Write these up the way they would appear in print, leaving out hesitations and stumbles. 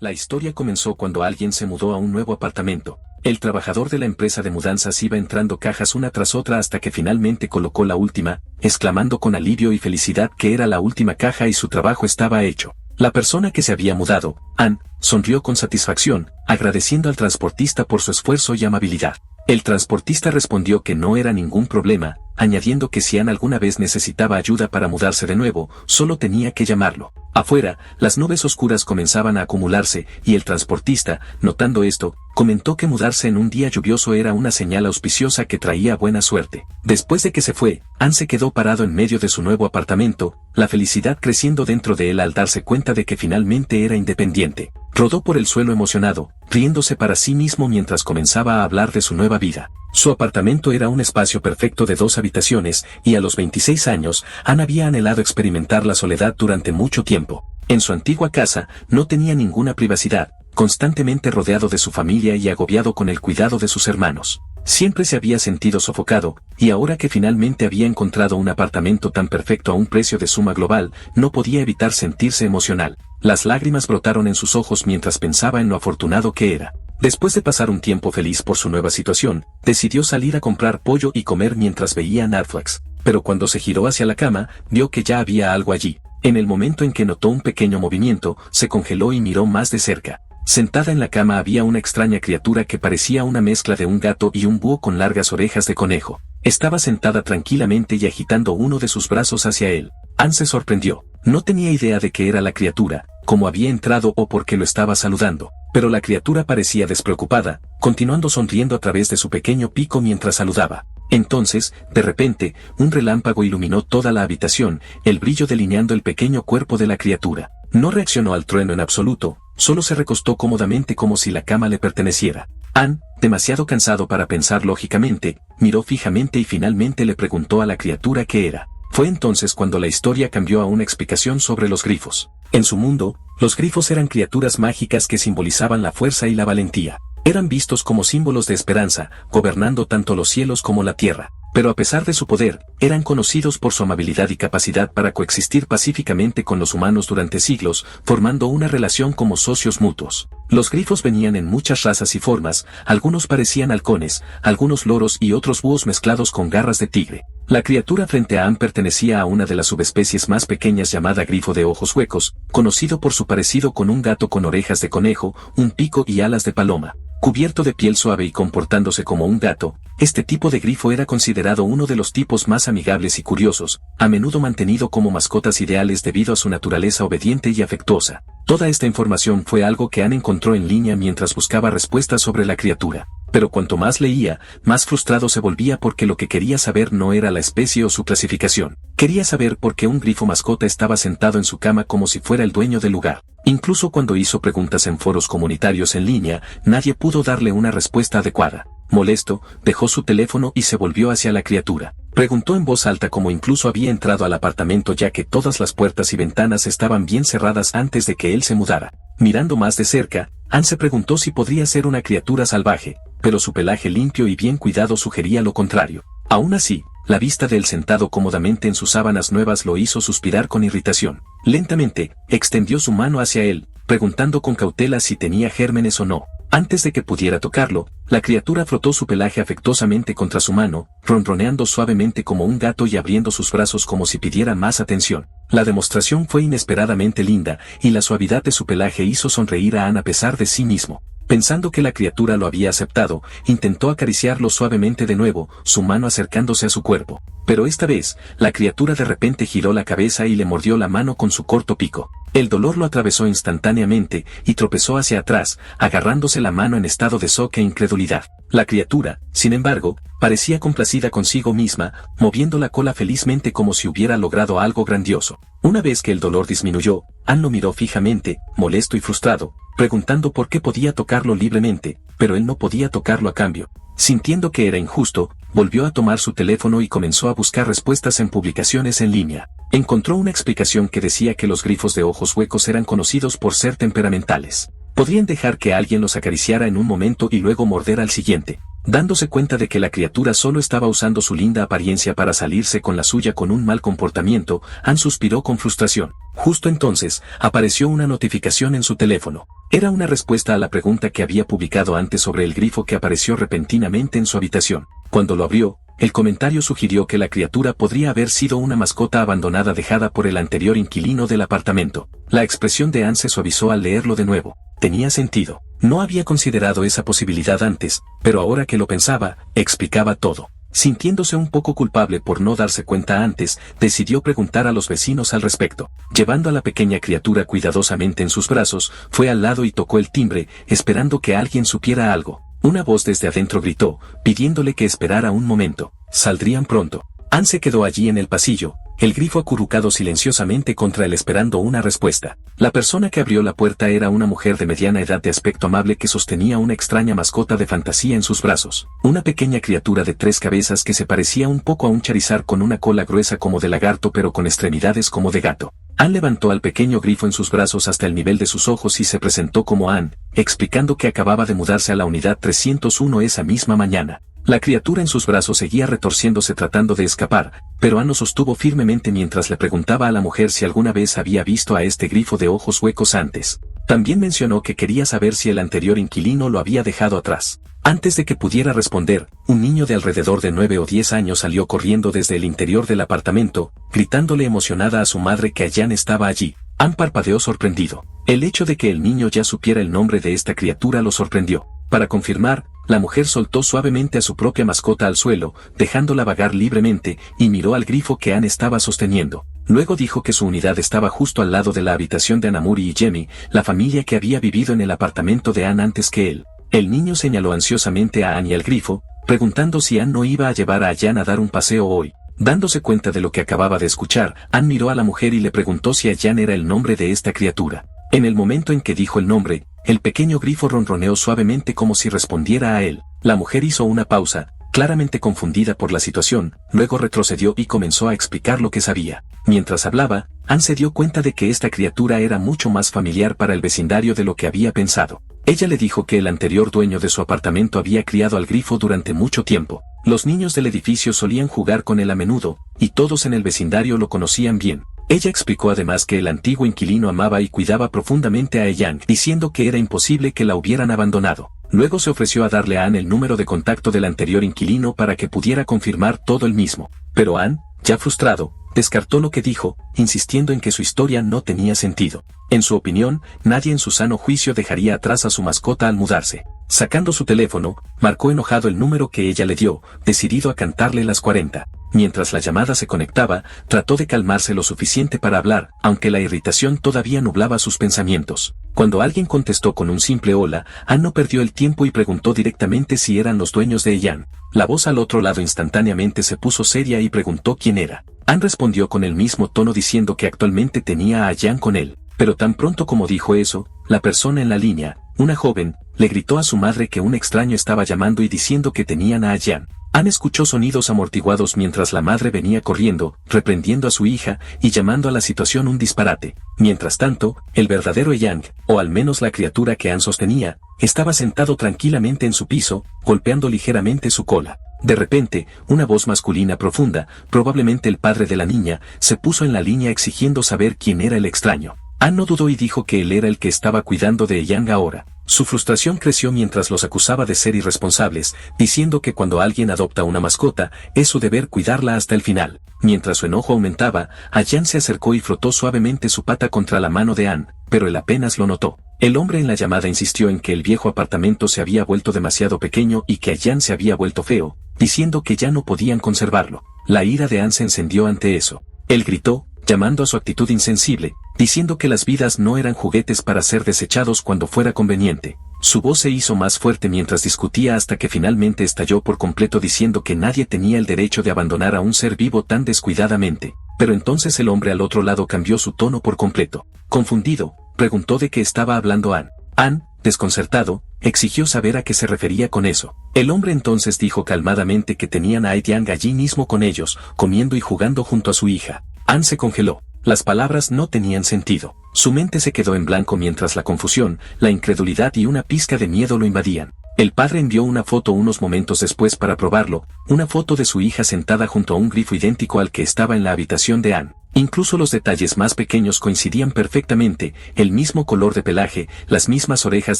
La historia comenzó cuando alguien se mudó a un nuevo apartamento. El trabajador de la empresa de mudanzas iba entrando cajas una tras otra hasta que finalmente colocó la última, exclamando con alivio y felicidad que era la última caja y su trabajo estaba hecho. La persona que se había mudado, Ann, sonrió con satisfacción, agradeciendo al transportista por su esfuerzo y amabilidad. El transportista respondió que no era ningún problema, añadiendo que si Ann alguna vez necesitaba ayuda para mudarse de nuevo, solo tenía que llamarlo. Afuera, las nubes oscuras comenzaban a acumularse, y el transportista, notando esto, comentó que mudarse en un día lluvioso era una señal auspiciosa que traía buena suerte. Después de que se fue, Ann se quedó parado en medio de su nuevo apartamento, la felicidad creciendo dentro de él al darse cuenta de que finalmente era independiente. Rodó por el suelo emocionado, riéndose para sí mismo mientras comenzaba a hablar de su nueva vida. Su apartamento era un espacio perfecto de 2 habitaciones, y a los 26 años, Ann había anhelado experimentar la soledad durante mucho tiempo. En su antigua casa, no tenía ninguna privacidad, constantemente rodeado de su familia y agobiado con el cuidado de sus hermanos. Siempre se había sentido sofocado, y ahora que finalmente había encontrado un apartamento tan perfecto a un precio de suma global, no podía evitar sentirse emocional. Las lágrimas brotaron en sus ojos mientras pensaba en lo afortunado que era. Después de pasar un tiempo feliz por su nueva situación, decidió salir a comprar pollo y comer mientras veía Netflix. Pero cuando se giró hacia la cama, vio que ya había algo allí. En el momento en que notó un pequeño movimiento, se congeló y miró más de cerca. Sentada en la cama había una extraña criatura que parecía una mezcla de un gato y un búho con largas orejas de conejo. Estaba sentada tranquilamente y agitando uno de sus brazos hacia él. Ann se sorprendió. No tenía idea de qué era la criatura, cómo había entrado o por qué lo estaba saludando. Pero la criatura parecía despreocupada, continuando sonriendo a través de su pequeño pico mientras saludaba. Entonces, de repente, un relámpago iluminó toda la habitación, el brillo delineando el pequeño cuerpo de la criatura. No reaccionó al trueno en absoluto, solo se recostó cómodamente como si la cama le perteneciera. Ann, demasiado cansado para pensar lógicamente, miró fijamente y finalmente le preguntó a la criatura qué era. Fue entonces cuando la historia cambió a una explicación sobre los grifos. En su mundo, los grifos eran criaturas mágicas que simbolizaban la fuerza y la valentía. Eran vistos como símbolos de esperanza, gobernando tanto los cielos como la tierra. Pero a pesar de su poder, eran conocidos por su amabilidad y capacidad para coexistir pacíficamente con los humanos durante siglos, formando una relación como socios mutuos. Los grifos venían en muchas razas y formas, algunos parecían halcones, algunos loros y otros búhos mezclados con garras de tigre. La criatura frente a Ann pertenecía a una de las subespecies más pequeñas llamada grifo de ojos huecos, conocido por su parecido con un gato con orejas de conejo, un pico y alas de paloma. Cubierto de piel suave y comportándose como un gato, este tipo de grifo era considerado uno de los tipos más amigables y curiosos, a menudo mantenido como mascotas ideales debido a su naturaleza obediente y afectuosa. Toda esta información fue algo que Ann encontró en línea mientras buscaba respuestas sobre la criatura. Pero cuanto más leía, más frustrado se volvía porque lo que quería saber no era la especie o su clasificación. Quería saber por qué un grifo mascota estaba sentado en su cama como si fuera el dueño del lugar. Incluso cuando hizo preguntas en foros comunitarios en línea, nadie pudo darle una respuesta adecuada. Molesto, dejó su teléfono y se volvió hacia la criatura. Preguntó en voz alta cómo incluso había entrado al apartamento ya que todas las puertas y ventanas estaban bien cerradas antes de que él se mudara. Mirando más de cerca, Ann se preguntó si podría ser una criatura salvaje, pero su pelaje limpio y bien cuidado sugería lo contrario. Aún así, la vista de él sentado cómodamente en sus sábanas nuevas lo hizo suspirar con irritación. Lentamente, extendió su mano hacia él, preguntando con cautela si tenía gérmenes o no. Antes de que pudiera tocarlo, la criatura frotó su pelaje afectuosamente contra su mano, ronroneando suavemente como un gato y abriendo sus brazos como si pidiera más atención. La demostración fue inesperadamente linda, y la suavidad de su pelaje hizo sonreír a Ann a pesar de sí mismo. Pensando que la criatura lo había aceptado, intentó acariciarlo suavemente de nuevo, su mano acercándose a su cuerpo. Pero esta vez, la criatura de repente giró la cabeza y le mordió la mano con su corto pico. El dolor lo atravesó instantáneamente, y tropezó hacia atrás, agarrándose la mano en estado de shock e incredulidad. La criatura, sin embargo, parecía complacida consigo misma, moviendo la cola felizmente como si hubiera logrado algo grandioso. Una vez que el dolor disminuyó, Ann lo miró fijamente, molesto y frustrado, preguntando por qué podía tocarlo libremente, pero él no podía tocarlo a cambio. Sintiendo que era injusto, volvió a tomar su teléfono y comenzó a buscar respuestas en publicaciones en línea. Encontró una explicación que decía que los grifos de ojos huecos eran conocidos por ser temperamentales. Podrían dejar que alguien los acariciara en un momento y luego morder al siguiente. Dándose cuenta de que la criatura solo estaba usando su linda apariencia para salirse con la suya con un mal comportamiento, Anne suspiró con frustración. Justo entonces, apareció una notificación en su teléfono. Era una respuesta a la pregunta que había publicado antes sobre el grifo que apareció repentinamente en su habitación. Cuando lo abrió, el comentario sugirió que la criatura podría haber sido una mascota abandonada dejada por el anterior inquilino del apartamento. La expresión de Anne se suavizó al leerlo de nuevo. Tenía sentido. No había considerado esa posibilidad antes, pero ahora que lo pensaba, explicaba todo. Sintiéndose un poco culpable por no darse cuenta antes, decidió preguntar a los vecinos al respecto. Llevando a la pequeña criatura cuidadosamente en sus brazos, fue al lado y tocó el timbre, esperando que alguien supiera algo. Una voz desde adentro gritó, pidiéndole que esperara un momento. Saldrían pronto. Anne se quedó allí en el pasillo, el grifo acurrucado silenciosamente contra él esperando una respuesta. La persona que abrió la puerta era una mujer de mediana edad de aspecto amable que sostenía una extraña mascota de fantasía en sus brazos. Una pequeña criatura de 3 cabezas que se parecía un poco a un Charizard con una cola gruesa como de lagarto pero con extremidades como de gato. Anne levantó al pequeño grifo en sus brazos hasta el nivel de sus ojos y se presentó como Anne, explicando que acababa de mudarse a la unidad 301 esa misma mañana. La criatura en sus brazos seguía retorciéndose tratando de escapar, pero Anne lo sostuvo firmemente mientras le preguntaba a la mujer si alguna vez había visto a este grifo de ojos huecos antes. También mencionó que quería saber si el anterior inquilino lo había dejado atrás. Antes de que pudiera responder, un niño de alrededor de 9 o 10 años salió corriendo desde el interior del apartamento, gritándole emocionada a su madre que Allan estaba allí. Anne parpadeó sorprendido. El hecho de que el niño ya supiera el nombre de esta criatura lo sorprendió. Para confirmar, la mujer soltó suavemente a su propia mascota al suelo, dejándola vagar libremente, y miró al grifo que Anne estaba sosteniendo. Luego dijo que su unidad estaba justo al lado de la habitación de Anamuri y Jamie, la familia que había vivido en el apartamento de Anne antes que él. El niño señaló ansiosamente a Anne y al grifo, preguntando si Anne no iba a llevar a Allan a dar un paseo hoy. Dándose cuenta de lo que acababa de escuchar, Anne miró a la mujer y le preguntó si Allan era el nombre de esta criatura. En el momento en que dijo el nombre, el pequeño grifo ronroneó suavemente como si respondiera a él. La mujer hizo una pausa, claramente confundida por la situación, luego retrocedió y comenzó a explicar lo que sabía. Mientras hablaba, Anne se dio cuenta de que esta criatura era mucho más familiar para el vecindario de lo que había pensado. Ella le dijo que el anterior dueño de su apartamento había criado al grifo durante mucho tiempo. Los niños del edificio solían jugar con él a menudo, y todos en el vecindario lo conocían bien. Ella explicó además que el antiguo inquilino amaba y cuidaba profundamente a Allan, diciendo que era imposible que la hubieran abandonado. Luego se ofreció a darle a Anne el número de contacto del anterior inquilino para que pudiera confirmar todo el mismo. Pero Anne, ya frustrado, descartó lo que dijo, insistiendo en que su historia no tenía sentido. En su opinión, nadie en su sano juicio dejaría atrás a su mascota al mudarse. Sacando su teléfono, marcó enojado el número que ella le dio, decidido a cantarle las 40. Mientras la llamada se conectaba, trató de calmarse lo suficiente para hablar, aunque la irritación todavía nublaba sus pensamientos. Cuando alguien contestó con un simple hola, Anne no perdió el tiempo y preguntó directamente si eran los dueños de Allan. La voz al otro lado instantáneamente se puso seria y preguntó quién era. Anne respondió con el mismo tono diciendo que actualmente tenía a Allan con él. Pero tan pronto como dijo eso, la persona en la línea, una joven, le gritó a su madre que un extraño estaba llamando y diciendo que tenían a Allan. Anne escuchó sonidos amortiguados mientras la madre venía corriendo, reprendiendo a su hija y llamando a la situación un disparate. Mientras tanto, el verdadero Allan, o al menos la criatura que Anne sostenía, estaba sentado tranquilamente en su piso, golpeando ligeramente su cola. De repente, una voz masculina profunda, probablemente el padre de la niña, se puso en la línea exigiendo saber quién era el extraño. Anne no dudó y dijo que él era el que estaba cuidando de Allan ahora. Su frustración creció mientras los acusaba de ser irresponsables, diciendo que cuando alguien adopta una mascota, es su deber cuidarla hasta el final. Mientras su enojo aumentaba, Allan se acercó y frotó suavemente su pata contra la mano de Anne, pero él apenas lo notó. El hombre en la llamada insistió en que el viejo apartamento se había vuelto demasiado pequeño y que Allan se había vuelto feo, diciendo que ya no podían conservarlo. La ira de Anne se encendió ante eso. Él gritó, llamando a su actitud insensible, diciendo que las vidas no eran juguetes para ser desechados cuando fuera conveniente. Su voz se hizo más fuerte mientras discutía hasta que finalmente estalló por completo diciendo que nadie tenía el derecho de abandonar a un ser vivo tan descuidadamente. Pero entonces el hombre al otro lado cambió su tono por completo. Confundido, preguntó de qué estaba hablando Anne. Anne, desconcertado, exigió saber a qué se refería con eso. El hombre entonces dijo calmadamente que tenían a Allan allí mismo con ellos, comiendo y jugando junto a su hija. Anne se congeló. Las palabras no tenían sentido. Su mente se quedó en blanco mientras la confusión, la incredulidad y una pizca de miedo lo invadían. El padre envió una foto unos momentos después para probarlo, una foto de su hija sentada junto a un grifo idéntico al que estaba en la habitación de Anne. Incluso los detalles más pequeños coincidían perfectamente, el mismo color de pelaje, las mismas orejas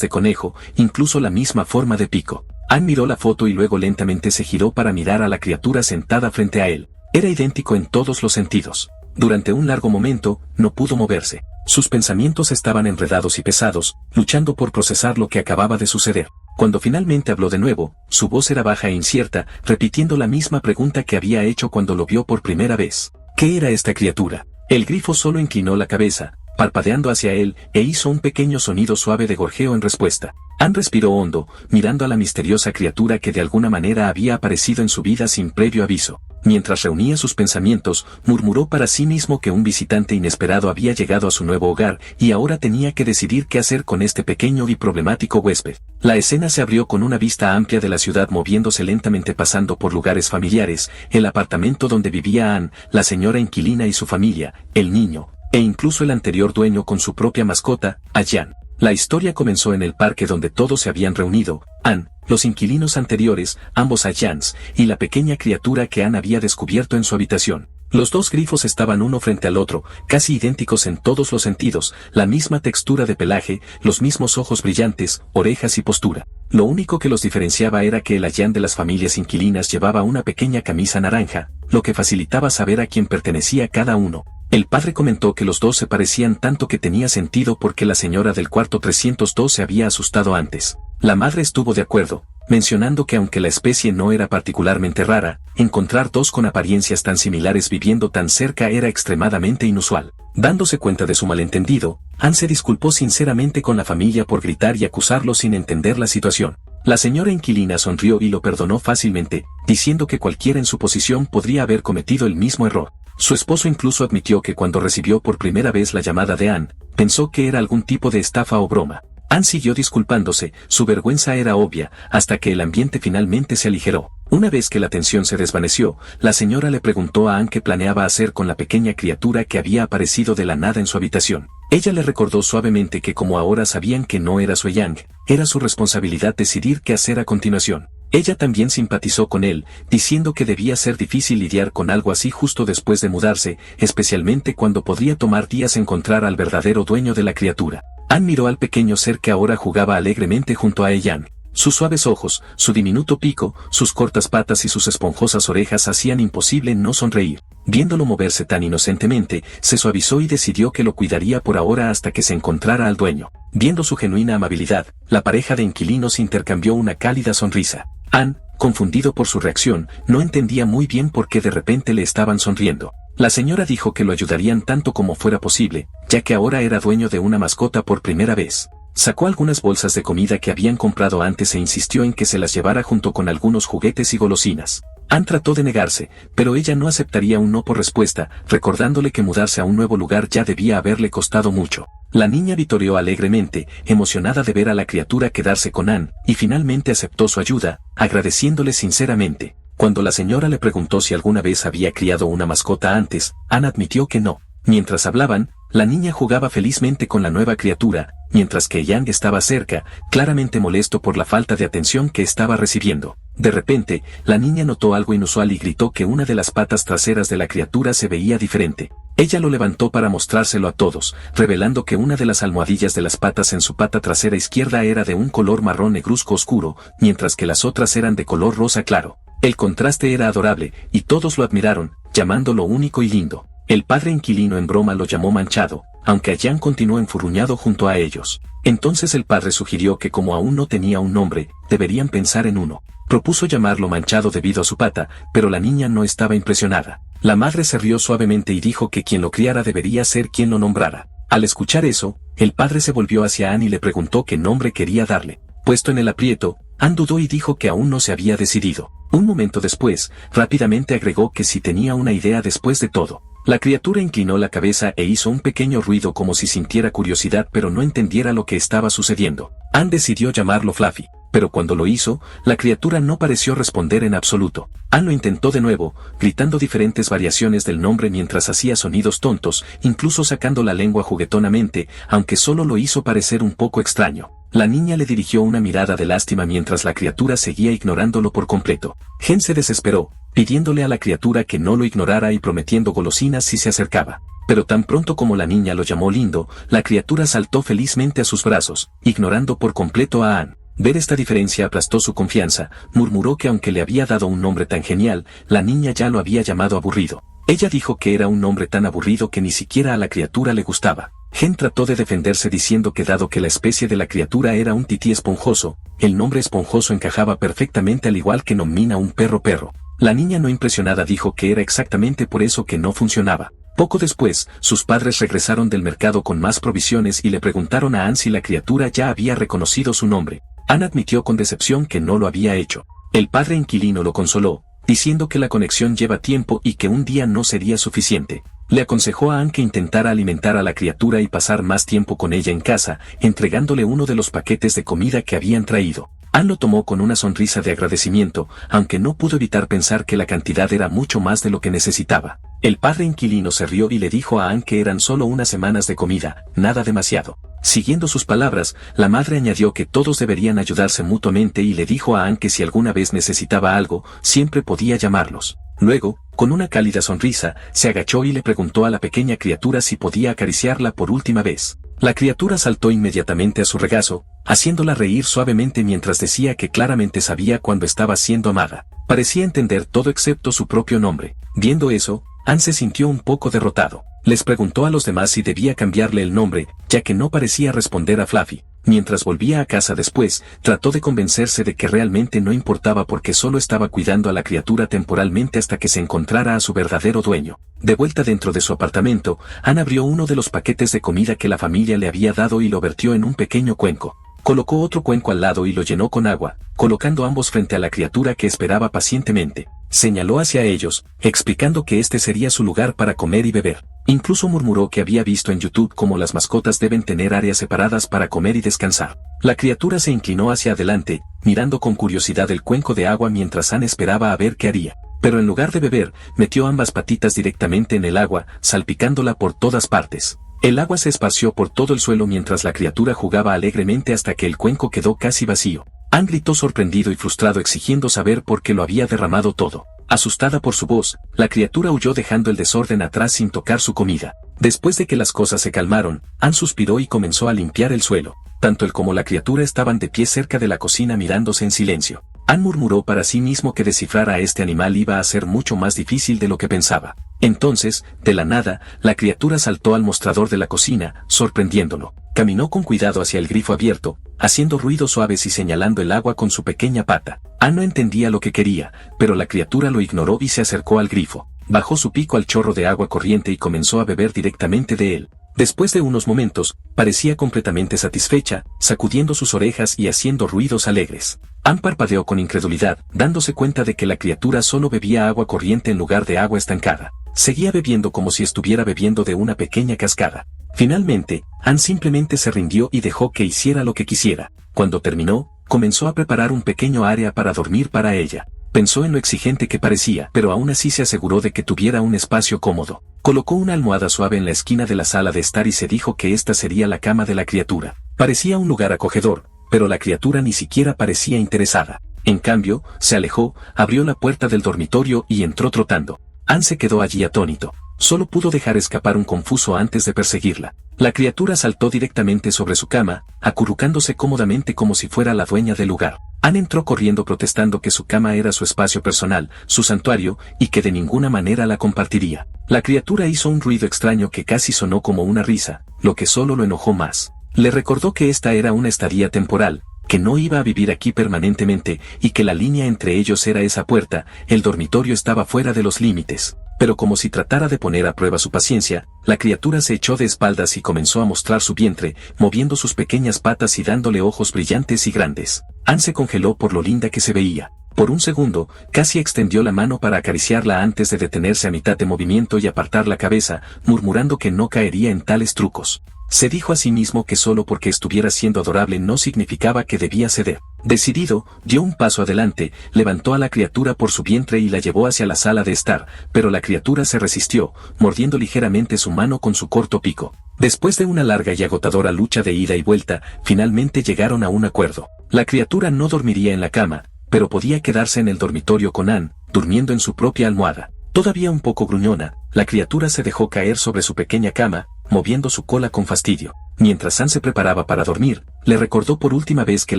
de conejo, incluso la misma forma de pico. Anne miró la foto y luego lentamente se giró para mirar a la criatura sentada frente a él. Era idéntico en todos los sentidos. Durante un largo momento, no pudo moverse. Sus pensamientos estaban enredados y pesados, luchando por procesar lo que acababa de suceder. Cuando finalmente habló de nuevo, su voz era baja e incierta, repitiendo la misma pregunta que había hecho cuando lo vio por primera vez. ¿Qué era esta criatura? El grifo solo inclinó la cabeza, parpadeando hacia él, e hizo un pequeño sonido suave de gorjeo en respuesta. Anne respiró hondo, mirando a la misteriosa criatura que de alguna manera había aparecido en su vida sin previo aviso. Mientras reunía sus pensamientos, murmuró para sí mismo que un visitante inesperado había llegado a su nuevo hogar y ahora tenía que decidir qué hacer con este pequeño y problemático huésped. La escena se abrió con una vista amplia de la ciudad moviéndose lentamente pasando por lugares familiares, el apartamento donde vivía Anne, la señora inquilina y su familia, el niño, e incluso el anterior dueño con su propia mascota, Jan. La historia comenzó en el parque donde todos se habían reunido, Anne, los inquilinos anteriores, ambos Jans, y la pequeña criatura que Anne había descubierto en su habitación. Los dos grifos estaban uno frente al otro, casi idénticos en todos los sentidos, la misma textura de pelaje, los mismos ojos brillantes, orejas y postura. Lo único que los diferenciaba era que el Jan de las familias inquilinas llevaba una pequeña camisa naranja, lo que facilitaba saber a quién pertenecía cada uno. El padre comentó que los dos se parecían tanto que tenía sentido porque la señora del cuarto 302 se había asustado antes. La madre estuvo de acuerdo, mencionando que aunque la especie no era particularmente rara, encontrar dos con apariencias tan similares viviendo tan cerca era extremadamente inusual. Dándose cuenta de su malentendido, Anne se disculpó sinceramente con la familia por gritar y acusarlo sin entender la situación. La señora inquilina sonrió y lo perdonó fácilmente, diciendo que cualquiera en su posición podría haber cometido el mismo error. Su esposo incluso admitió que cuando recibió por primera vez la llamada de Anne, pensó que era algún tipo de estafa o broma. Anne siguió disculpándose, su vergüenza era obvia, hasta que el ambiente finalmente se aligeró. Una vez que la tensión se desvaneció, la señora le preguntó a Anne qué planeaba hacer con la pequeña criatura que había aparecido de la nada en su habitación. Ella le recordó suavemente que como ahora sabían que no era su Yang, era su responsabilidad decidir qué hacer a continuación. Ella también simpatizó con él, diciendo que debía ser difícil lidiar con algo así justo después de mudarse, especialmente cuando podría tomar días encontrar al verdadero dueño de la criatura. Anne miró al pequeño ser que ahora jugaba alegremente junto a ella. Sus suaves ojos, su diminuto pico, sus cortas patas y sus esponjosas orejas hacían imposible no sonreír. Viéndolo moverse tan inocentemente, se suavizó y decidió que lo cuidaría por ahora hasta que se encontrara al dueño. Viendo su genuina amabilidad, la pareja de inquilinos intercambió una cálida sonrisa. Anne, confundido por su reacción, no entendía muy bien por qué de repente le estaban sonriendo. La señora dijo que lo ayudarían tanto como fuera posible, ya que ahora era dueño de una mascota por primera vez. Sacó algunas bolsas de comida que habían comprado antes e insistió en que se las llevara junto con algunos juguetes y golosinas. Anne trató de negarse, pero ella no aceptaría un no por respuesta, recordándole que mudarse a un nuevo lugar ya debía haberle costado mucho. La niña vitoreó alegremente, emocionada de ver a la criatura quedarse con Anne, y finalmente aceptó su ayuda, agradeciéndole sinceramente. Cuando la señora le preguntó si alguna vez había criado una mascota antes, Anne admitió que no. Mientras hablaban, la niña jugaba felizmente con la nueva criatura, mientras que Yang estaba cerca, claramente molesto por la falta de atención que estaba recibiendo. De repente, la niña notó algo inusual y gritó que una de las patas traseras de la criatura se veía diferente. Ella lo levantó para mostrárselo a todos, revelando que una de las almohadillas de las patas en su pata trasera izquierda era de un color marrón negruzco oscuro, mientras que las otras eran de color rosa claro. El contraste era adorable, y todos lo admiraron, llamándolo único y lindo. El padre inquilino en broma lo llamó manchado, aunque Jan continuó enfurruñado junto a ellos. Entonces el padre sugirió que como aún no tenía un nombre, deberían pensar en uno. Propuso llamarlo manchado debido a su pata, pero la niña no estaba impresionada. La madre se rió suavemente y dijo que quien lo criara debería ser quien lo nombrara. Al escuchar eso, el padre se volvió hacia Anne y le preguntó qué nombre quería darle. Puesto en el aprieto, Anne dudó y dijo que aún no se había decidido. Un momento después, rápidamente agregó que sí tenía una idea después de todo. La criatura inclinó la cabeza e hizo un pequeño ruido como si sintiera curiosidad pero no entendiera lo que estaba sucediendo. Anne decidió llamarlo Fluffy. pero cuando lo hizo, la criatura no pareció responder en absoluto. Anne lo intentó de nuevo, gritando diferentes variaciones del nombre mientras hacía sonidos tontos, incluso sacando la lengua juguetonamente, aunque solo lo hizo parecer un poco extraño. La niña le dirigió una mirada de lástima mientras la criatura seguía ignorándolo por completo. Gen se desesperó, pidiéndole a la criatura que no lo ignorara y prometiendo golosinas si se acercaba. Pero tan pronto como la niña lo llamó lindo, la criatura saltó felizmente a sus brazos, ignorando por completo a Anne. Ver esta diferencia aplastó su confianza, murmuró que aunque le había dado un nombre tan genial, la niña ya lo había llamado aburrido. Ella dijo que era un nombre tan aburrido que ni siquiera a la criatura le gustaba. Gen trató de defenderse diciendo que dado que la especie de la criatura era un tití esponjoso, el nombre esponjoso encajaba perfectamente al igual que nomina un perro. La niña no impresionada dijo que era exactamente por eso que no funcionaba. Poco después, sus padres regresaron del mercado con más provisiones y le preguntaron a Anne si la criatura ya había reconocido su nombre. Anne admitió con decepción que no lo había hecho. El padre inquilino lo consoló, diciendo que la conexión lleva tiempo y que un día no sería suficiente. Le aconsejó a Anne que intentara alimentar a la criatura y pasar más tiempo con ella en casa, entregándole uno de los paquetes de comida que habían traído. Anne lo tomó con una sonrisa de agradecimiento, aunque no pudo evitar pensar que la cantidad era mucho más de lo que necesitaba. El padre inquilino se rió y le dijo a Anne que eran solo unas semanas de comida, nada demasiado. Siguiendo sus palabras, la madre añadió que todos deberían ayudarse mutuamente y le dijo a Anne que si alguna vez necesitaba algo, siempre podía llamarlos. Luego, con una cálida sonrisa, se agachó y le preguntó a la pequeña criatura si podía acariciarla por última vez. La criatura saltó inmediatamente a su regazo, haciéndola reír suavemente mientras decía que claramente sabía cuando estaba siendo amada. Parecía entender todo excepto su propio nombre. Viendo eso, Anne se sintió un poco derrotado. Les preguntó a los demás si debía cambiarle el nombre, ya que no parecía responder a Fluffy. Mientras volvía a casa después, trató de convencerse de que realmente no importaba porque solo estaba cuidando a la criatura temporalmente hasta que se encontrara a su verdadero dueño. De vuelta dentro de su apartamento, Anne abrió uno de los paquetes de comida que la familia le había dado y lo vertió en un pequeño cuenco. Colocó otro cuenco al lado y lo llenó con agua, colocando ambos frente a la criatura que esperaba pacientemente. Señaló hacia ellos, explicando que este sería su lugar para comer y beber. Incluso murmuró que había visto en YouTube cómo las mascotas deben tener áreas separadas para comer y descansar. La criatura se inclinó hacia adelante, mirando con curiosidad el cuenco de agua mientras Anne esperaba a ver qué haría. Pero en lugar de beber, metió ambas patitas directamente en el agua, salpicándola por todas partes. El agua se esparció por todo el suelo mientras la criatura jugaba alegremente hasta que el cuenco quedó casi vacío. Anne gritó sorprendido y frustrado exigiendo saber por qué lo había derramado todo. Asustada por su voz, la criatura huyó dejando el desorden atrás sin tocar su comida. Después de que las cosas se calmaron, Anne suspiró y comenzó a limpiar el suelo. Tanto él como la criatura estaban de pie cerca de la cocina mirándose en silencio. Anne murmuró para sí mismo que descifrar a este animal iba a ser mucho más difícil de lo que pensaba. Entonces, de la nada, la criatura saltó al mostrador de la cocina, sorprendiéndolo. Caminó con cuidado hacia el grifo abierto, haciendo ruidos suaves y señalando el agua con su pequeña pata. Anne no entendía lo que quería, pero la criatura lo ignoró y se acercó al grifo. Bajó su pico al chorro de agua corriente y comenzó a beber directamente de él. Después de unos momentos, parecía completamente satisfecha, sacudiendo sus orejas y haciendo ruidos alegres. Anne parpadeó con incredulidad, dándose cuenta de que la criatura solo bebía agua corriente en lugar de agua estancada. Seguía bebiendo como si estuviera bebiendo de una pequeña cascada. Finalmente, Anne simplemente se rindió y dejó que hiciera lo que quisiera. Cuando terminó, comenzó a preparar un pequeño área para dormir para ella. Pensó en lo exigente que parecía, pero aún así se aseguró de que tuviera un espacio cómodo. Colocó una almohada suave en la esquina de la sala de estar y se dijo que esta sería la cama de la criatura. Parecía un lugar acogedor, pero la criatura ni siquiera parecía interesada. En cambio, se alejó, abrió la puerta del dormitorio y entró trotando. Anne se quedó allí atónito. Solo pudo dejar escapar un confuso antes de perseguirla. La criatura saltó directamente sobre su cama, acurrucándose cómodamente como si fuera la dueña del lugar. Anne entró corriendo protestando que su cama era su espacio personal, su santuario, y que de ninguna manera la compartiría. La criatura hizo un ruido extraño que casi sonó como una risa, lo que solo lo enojó más. Le recordó que esta era una estadía temporal, que no iba a vivir aquí permanentemente, y que la línea entre ellos era esa puerta, el dormitorio estaba fuera de los límites. Pero como si tratara de poner a prueba su paciencia, la criatura se echó de espaldas y comenzó a mostrar su vientre, moviendo sus pequeñas patas y dándole ojos brillantes y grandes. Anne se congeló por lo linda que se veía. Por un segundo, casi extendió la mano para acariciarla antes de detenerse a mitad de movimiento y apartar la cabeza, murmurando que no caería en tales trucos. Se dijo a sí mismo que solo porque estuviera siendo adorable no significaba que debía ceder. Decidido, dio un paso adelante, levantó a la criatura por su vientre y la llevó hacia la sala de estar, pero la criatura se resistió, mordiendo ligeramente su mano con su corto pico. Después de una larga y agotadora lucha de ida y vuelta, finalmente llegaron a un acuerdo. La criatura no dormiría en la cama, pero podía quedarse en el dormitorio con Anne, durmiendo en su propia almohada. Todavía un poco gruñona, la criatura se dejó caer sobre su pequeña cama, moviendo su cola con fastidio. Mientras Anne se preparaba para dormir, le recordó por última vez que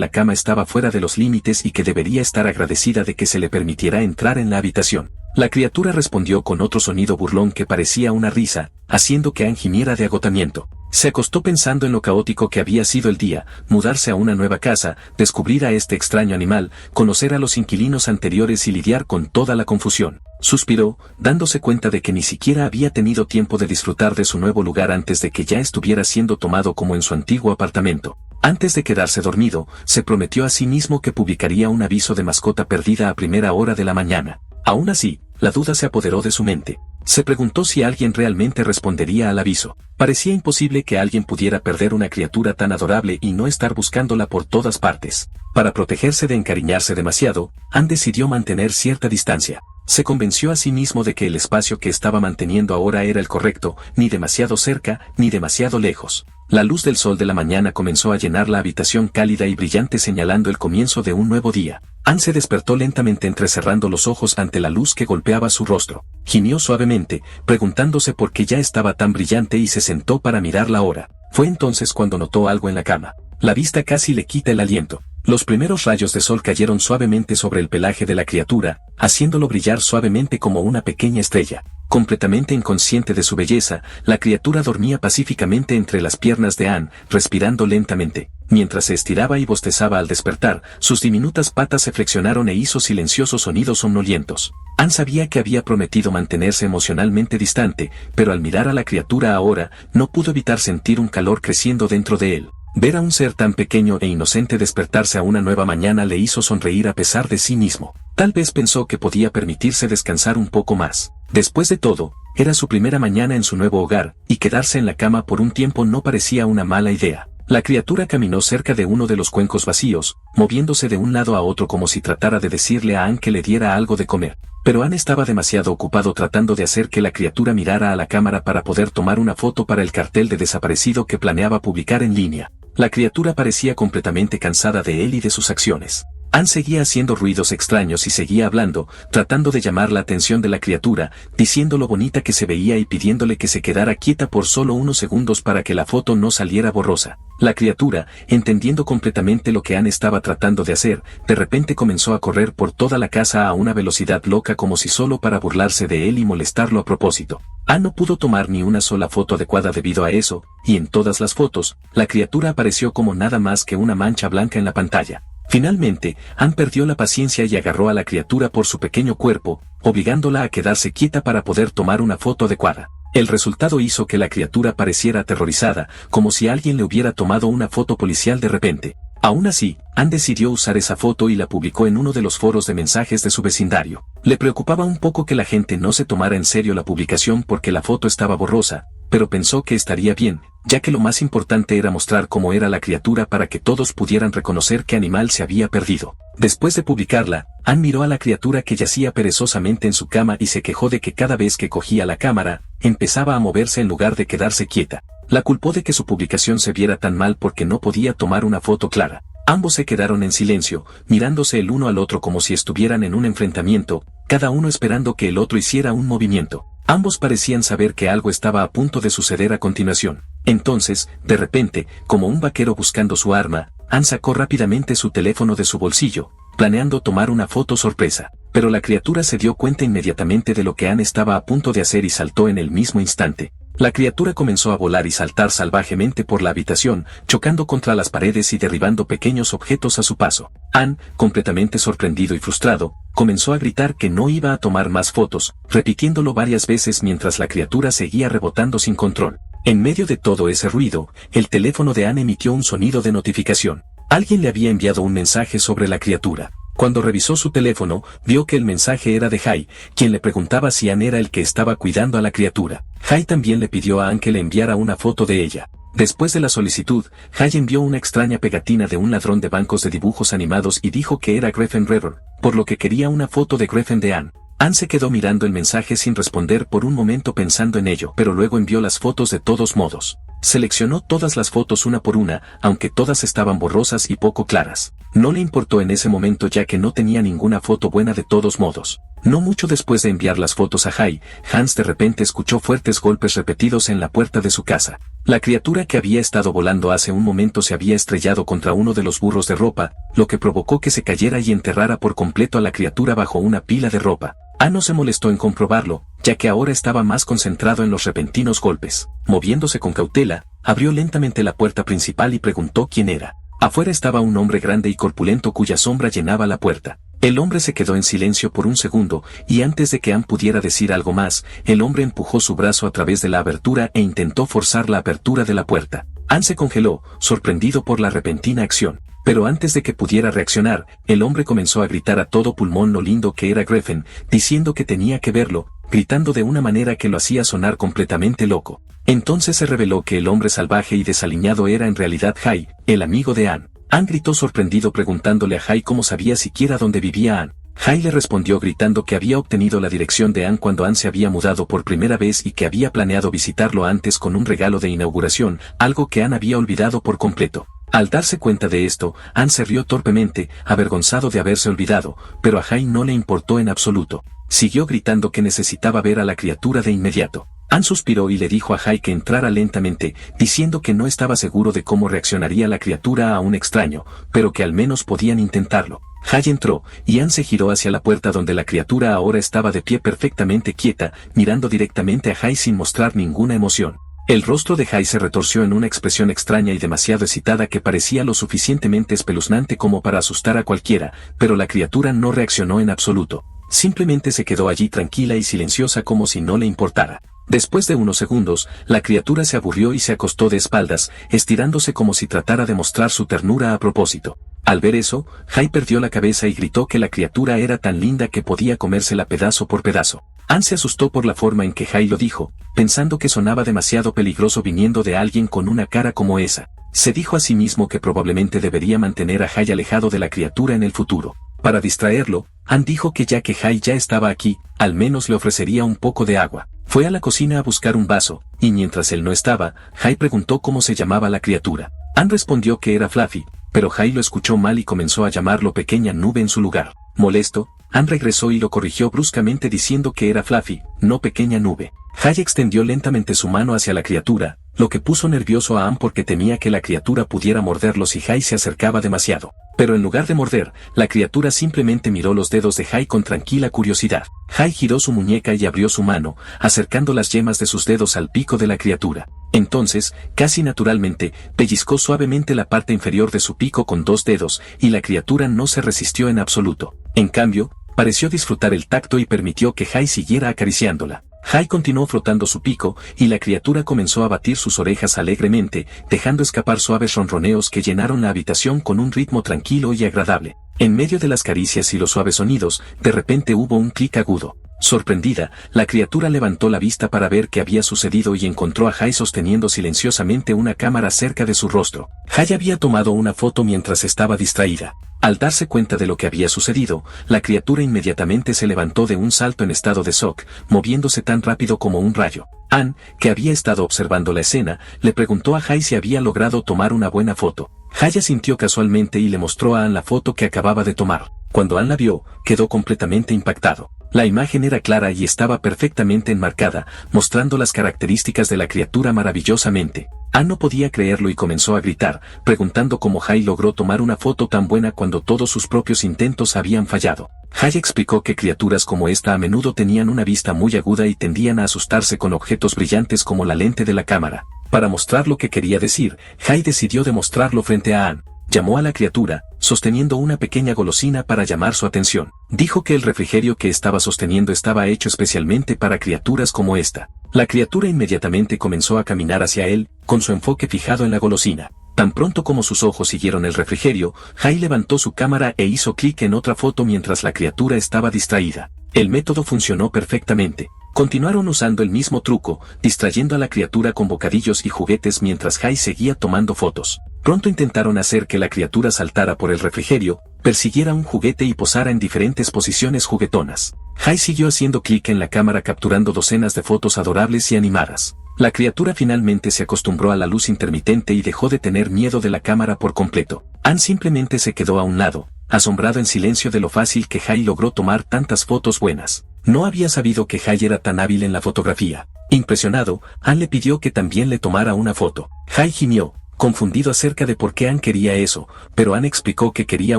la cama estaba fuera de los límites y que debería estar agradecida de que se le permitiera entrar en la habitación. La criatura respondió con otro sonido burlón que parecía una risa, haciendo que Anne gimiera de agotamiento. Se acostó pensando en lo caótico que había sido el día, mudarse a una nueva casa, descubrir a este extraño animal, conocer a los inquilinos anteriores y lidiar con toda la confusión. Suspiró, dándose cuenta de que ni siquiera había tenido tiempo de disfrutar de su nuevo lugar antes de que ya estuviera siendo tomado como en su antiguo apartamento. Antes de quedarse dormido, se prometió a sí mismo que publicaría un aviso de mascota perdida a primera hora de la mañana. Aún así, la duda se apoderó de su mente. Se preguntó si alguien realmente respondería al aviso. Parecía imposible que alguien pudiera perder una criatura tan adorable y no estar buscándola por todas partes. Para protegerse de encariñarse demasiado, Anne decidió mantener cierta distancia. Se convenció a sí mismo de que el espacio que estaba manteniendo ahora era el correcto, ni demasiado cerca, ni demasiado lejos. La luz del sol de la mañana comenzó a llenar la habitación cálida y brillante señalando el comienzo de un nuevo día. Anne se despertó lentamente entrecerrando los ojos ante la luz que golpeaba su rostro. Gimió suavemente, preguntándose por qué ya estaba tan brillante y se sentó para mirar la hora. Fue entonces cuando notó algo en la cama. La vista casi le quita el aliento. Los primeros rayos de sol cayeron suavemente sobre el pelaje de la criatura, haciéndolo brillar suavemente como una pequeña estrella. Completamente inconsciente de su belleza, la criatura dormía pacíficamente entre las piernas de Anne, respirando lentamente. Mientras se estiraba y bostezaba al despertar, sus diminutas patas se flexionaron e hizo silenciosos sonidos somnolientos. Anne sabía que había prometido mantenerse emocionalmente distante, pero al mirar a la criatura ahora, no pudo evitar sentir un calor creciendo dentro de él. Ver a un ser tan pequeño e inocente despertarse a una nueva mañana le hizo sonreír a pesar de sí mismo. Tal vez pensó que podía permitirse descansar un poco más. Después de todo, era su primera mañana en su nuevo hogar, y quedarse en la cama por un tiempo no parecía una mala idea. La criatura caminó cerca de uno de los cuencos vacíos, moviéndose de un lado a otro como si tratara de decirle a Anne que le diera algo de comer. Pero Anne estaba demasiado ocupado tratando de hacer que la criatura mirara a la cámara para poder tomar una foto para el cartel de desaparecido que planeaba publicar en línea. La criatura parecía completamente cansada de él y de sus acciones. Anne seguía haciendo ruidos extraños y seguía hablando, tratando de llamar la atención de la criatura, diciendo lo bonita que se veía y pidiéndole que se quedara quieta por solo unos segundos para que la foto no saliera borrosa. La criatura, entendiendo completamente lo que Anne estaba tratando de hacer, de repente comenzó a correr por toda la casa a una velocidad loca como si solo para burlarse de él y molestarlo a propósito. Anne no pudo tomar ni una sola foto adecuada debido a eso, y en todas las fotos, la criatura apareció como nada más que una mancha blanca en la pantalla. Finalmente, Anne perdió la paciencia y agarró a la criatura por su pequeño cuerpo, obligándola a quedarse quieta para poder tomar una foto adecuada. El resultado hizo que la criatura pareciera aterrorizada, como si alguien le hubiera tomado una foto policial de repente. Aún así, Anne decidió usar esa foto y la publicó en uno de los foros de mensajes de su vecindario. Le preocupaba un poco que la gente no se tomara en serio la publicación porque la foto estaba borrosa, pero pensó que estaría bien, ya que lo más importante era mostrar cómo era la criatura para que todos pudieran reconocer qué animal se había perdido. Después de publicarla, Anne miró a la criatura que yacía perezosamente en su cama y se quejó de que cada vez que cogía la cámara, empezaba a moverse en lugar de quedarse quieta. La culpó de que su publicación se viera tan mal porque no podía tomar una foto clara. Ambos se quedaron en silencio, mirándose el uno al otro como si estuvieran en un enfrentamiento, cada uno esperando que el otro hiciera un movimiento. Ambos parecían saber que algo estaba a punto de suceder a continuación. Entonces, de repente, como un vaquero buscando su arma, Anne sacó rápidamente su teléfono de su bolsillo, planeando tomar una foto sorpresa. Pero la criatura se dio cuenta inmediatamente de lo que Anne estaba a punto de hacer y saltó en el mismo instante. La criatura comenzó a volar y saltar salvajemente por la habitación, chocando contra las paredes y derribando pequeños objetos a su paso. Anne, completamente sorprendido y frustrado, comenzó a gritar que no iba a tomar más fotos, repitiéndolo varias veces mientras la criatura seguía rebotando sin control. En medio de todo ese ruido, el teléfono de Anne emitió un sonido de notificación. Alguien le había enviado un mensaje sobre la criatura. Cuando revisó su teléfono, vio que el mensaje era de Jai, quien le preguntaba si Anne era el que estaba cuidando a la criatura. Jai también le pidió a Anne que le enviara una foto de ella. Después de la solicitud, Jai envió una extraña pegatina de un ladrón de bancos de dibujos animados y dijo que era Griffin Rever, por lo que quería una foto de Griffin de Anne. Anne se quedó mirando el mensaje sin responder por un momento pensando en ello, pero luego envió las fotos de todos modos. Seleccionó todas las fotos una por una, aunque todas estaban borrosas y poco claras. No le importó en ese momento ya que no tenía ninguna foto buena de todos modos. No mucho después de enviar las fotos a Jai, Hans de repente escuchó fuertes golpes repetidos en la puerta de su casa. La criatura que había estado volando hace un momento se había estrellado contra uno de los burros de ropa, lo que provocó que se cayera y enterrara por completo a la criatura bajo una pila de ropa. No se molestó en comprobarlo, ya que ahora estaba más concentrado en los repentinos golpes. Moviéndose con cautela, abrió lentamente la puerta principal y preguntó quién era. Afuera estaba un hombre grande y corpulento cuya sombra llenaba la puerta. El hombre se quedó en silencio por un segundo, y antes de que Anne pudiera decir algo más, el hombre empujó su brazo a través de la abertura e intentó forzar la apertura de la puerta. Anne se congeló, sorprendido por la repentina acción. Pero antes de que pudiera reaccionar, el hombre comenzó a gritar a todo pulmón lo lindo que era Griffin, diciendo que tenía que verlo, gritando de una manera que lo hacía sonar completamente loco. Entonces se reveló que el hombre salvaje y desaliñado era en realidad Jai, el amigo de Anne. Anne gritó sorprendido preguntándole a Jai cómo sabía siquiera dónde vivía Anne. Jai le respondió gritando que había obtenido la dirección de Anne cuando Anne se había mudado por primera vez y que había planeado visitarlo antes con un regalo de inauguración, algo que Anne había olvidado por completo. Al darse cuenta de esto, Anne se rió torpemente, avergonzado de haberse olvidado, pero a Jai no le importó en absoluto. Siguió gritando que necesitaba ver a la criatura de inmediato. Anne suspiró y le dijo a Jai que entrara lentamente, diciendo que no estaba seguro de cómo reaccionaría la criatura a un extraño, pero que al menos podían intentarlo. Jai entró, y Anne se giró hacia la puerta donde la criatura ahora estaba de pie perfectamente quieta, mirando directamente a Jai sin mostrar ninguna emoción. El rostro de Jai se retorció en una expresión extraña y demasiado excitada que parecía lo suficientemente espeluznante como para asustar a cualquiera, pero la criatura no reaccionó en absoluto. Simplemente se quedó allí tranquila y silenciosa como si no le importara. Después de unos segundos, la criatura se aburrió y se acostó de espaldas, estirándose como si tratara de mostrar su ternura a propósito. Al ver eso, Jai perdió la cabeza y gritó que la criatura era tan linda que podía comérsela pedazo por pedazo. Anne se asustó por la forma en que Jai lo dijo, pensando que sonaba demasiado peligroso viniendo de alguien con una cara como esa. Se dijo a sí mismo que probablemente debería mantener a Jai alejado de la criatura en el futuro. Para distraerlo, Anne dijo que ya que Jai ya estaba aquí, al menos le ofrecería un poco de agua. Fue a la cocina a buscar un vaso, y mientras él no estaba, Jai preguntó cómo se llamaba la criatura. Anne respondió que era Fluffy, pero Jai lo escuchó mal y comenzó a llamarlo Pequeña Nube en su lugar. Molesto, Anne regresó y lo corrigió bruscamente diciendo que era Fluffy, no Pequeña Nube. Jai extendió lentamente su mano hacia la criatura, lo que puso nervioso a Anne porque temía que la criatura pudiera morderlo si Jai se acercaba demasiado. Pero en lugar de morder, la criatura simplemente miró los dedos de Jai con tranquila curiosidad. Jai giró su muñeca y abrió su mano, acercando las yemas de sus dedos al pico de la criatura. Entonces, casi naturalmente, pellizcó suavemente la parte inferior de su pico con dos dedos, y la criatura no se resistió en absoluto. En cambio, pareció disfrutar el tacto y permitió que Jai siguiera acariciándola. Jai continuó frotando su pico, y la criatura comenzó a batir sus orejas alegremente, dejando escapar suaves ronroneos que llenaron la habitación con un ritmo tranquilo y agradable. En medio de las caricias y los suaves sonidos, de repente hubo un clic agudo. Sorprendida, la criatura levantó la vista para ver qué había sucedido y encontró a Jai sosteniendo silenciosamente una cámara cerca de su rostro. Jai había tomado una foto mientras estaba distraída. Al darse cuenta de lo que había sucedido, la criatura inmediatamente se levantó de un salto en estado de shock, moviéndose tan rápido como un rayo. Anne, que había estado observando la escena, le preguntó a Jai si había logrado tomar una buena foto. Jai asintió casualmente y le mostró a Anne la foto que acababa de tomar. Cuando Anne la vio, quedó completamente impactado. La imagen era clara y estaba perfectamente enmarcada, mostrando las características de la criatura maravillosamente. Anne no podía creerlo y comenzó a gritar, preguntando cómo Jai logró tomar una foto tan buena cuando todos sus propios intentos habían fallado. Jai explicó que criaturas como esta a menudo tenían una vista muy aguda y tendían a asustarse con objetos brillantes como la lente de la cámara. Para mostrar lo que quería decir, Jai decidió demostrarlo frente a Anne. Llamó a la criatura, sosteniendo una pequeña golosina para llamar su atención. Dijo que el refrigerio que estaba sosteniendo estaba hecho especialmente para criaturas como esta. La criatura inmediatamente comenzó a caminar hacia él, con su enfoque fijado en la golosina. Tan pronto como sus ojos siguieron el refrigerio, Jai levantó su cámara e hizo clic en otra foto mientras la criatura estaba distraída. El método funcionó perfectamente. Continuaron usando el mismo truco, distrayendo a la criatura con bocadillos y juguetes mientras Hai seguía tomando fotos. Pronto intentaron hacer que la criatura saltara por el refrigerio, persiguiera un juguete y posara en diferentes posiciones juguetonas. Hai siguió haciendo clic en la cámara capturando docenas de fotos adorables y animadas. La criatura finalmente se acostumbró a la luz intermitente y dejó de tener miedo de la cámara por completo. Ann simplemente se quedó a un lado, asombrado en silencio de lo fácil que Hai logró tomar tantas fotos buenas. No había sabido que Hai era tan hábil en la fotografía. Impresionado, Ann le pidió que también le tomara una foto. Hai gimió, confundido acerca de por qué Ann quería eso, pero Ann explicó que quería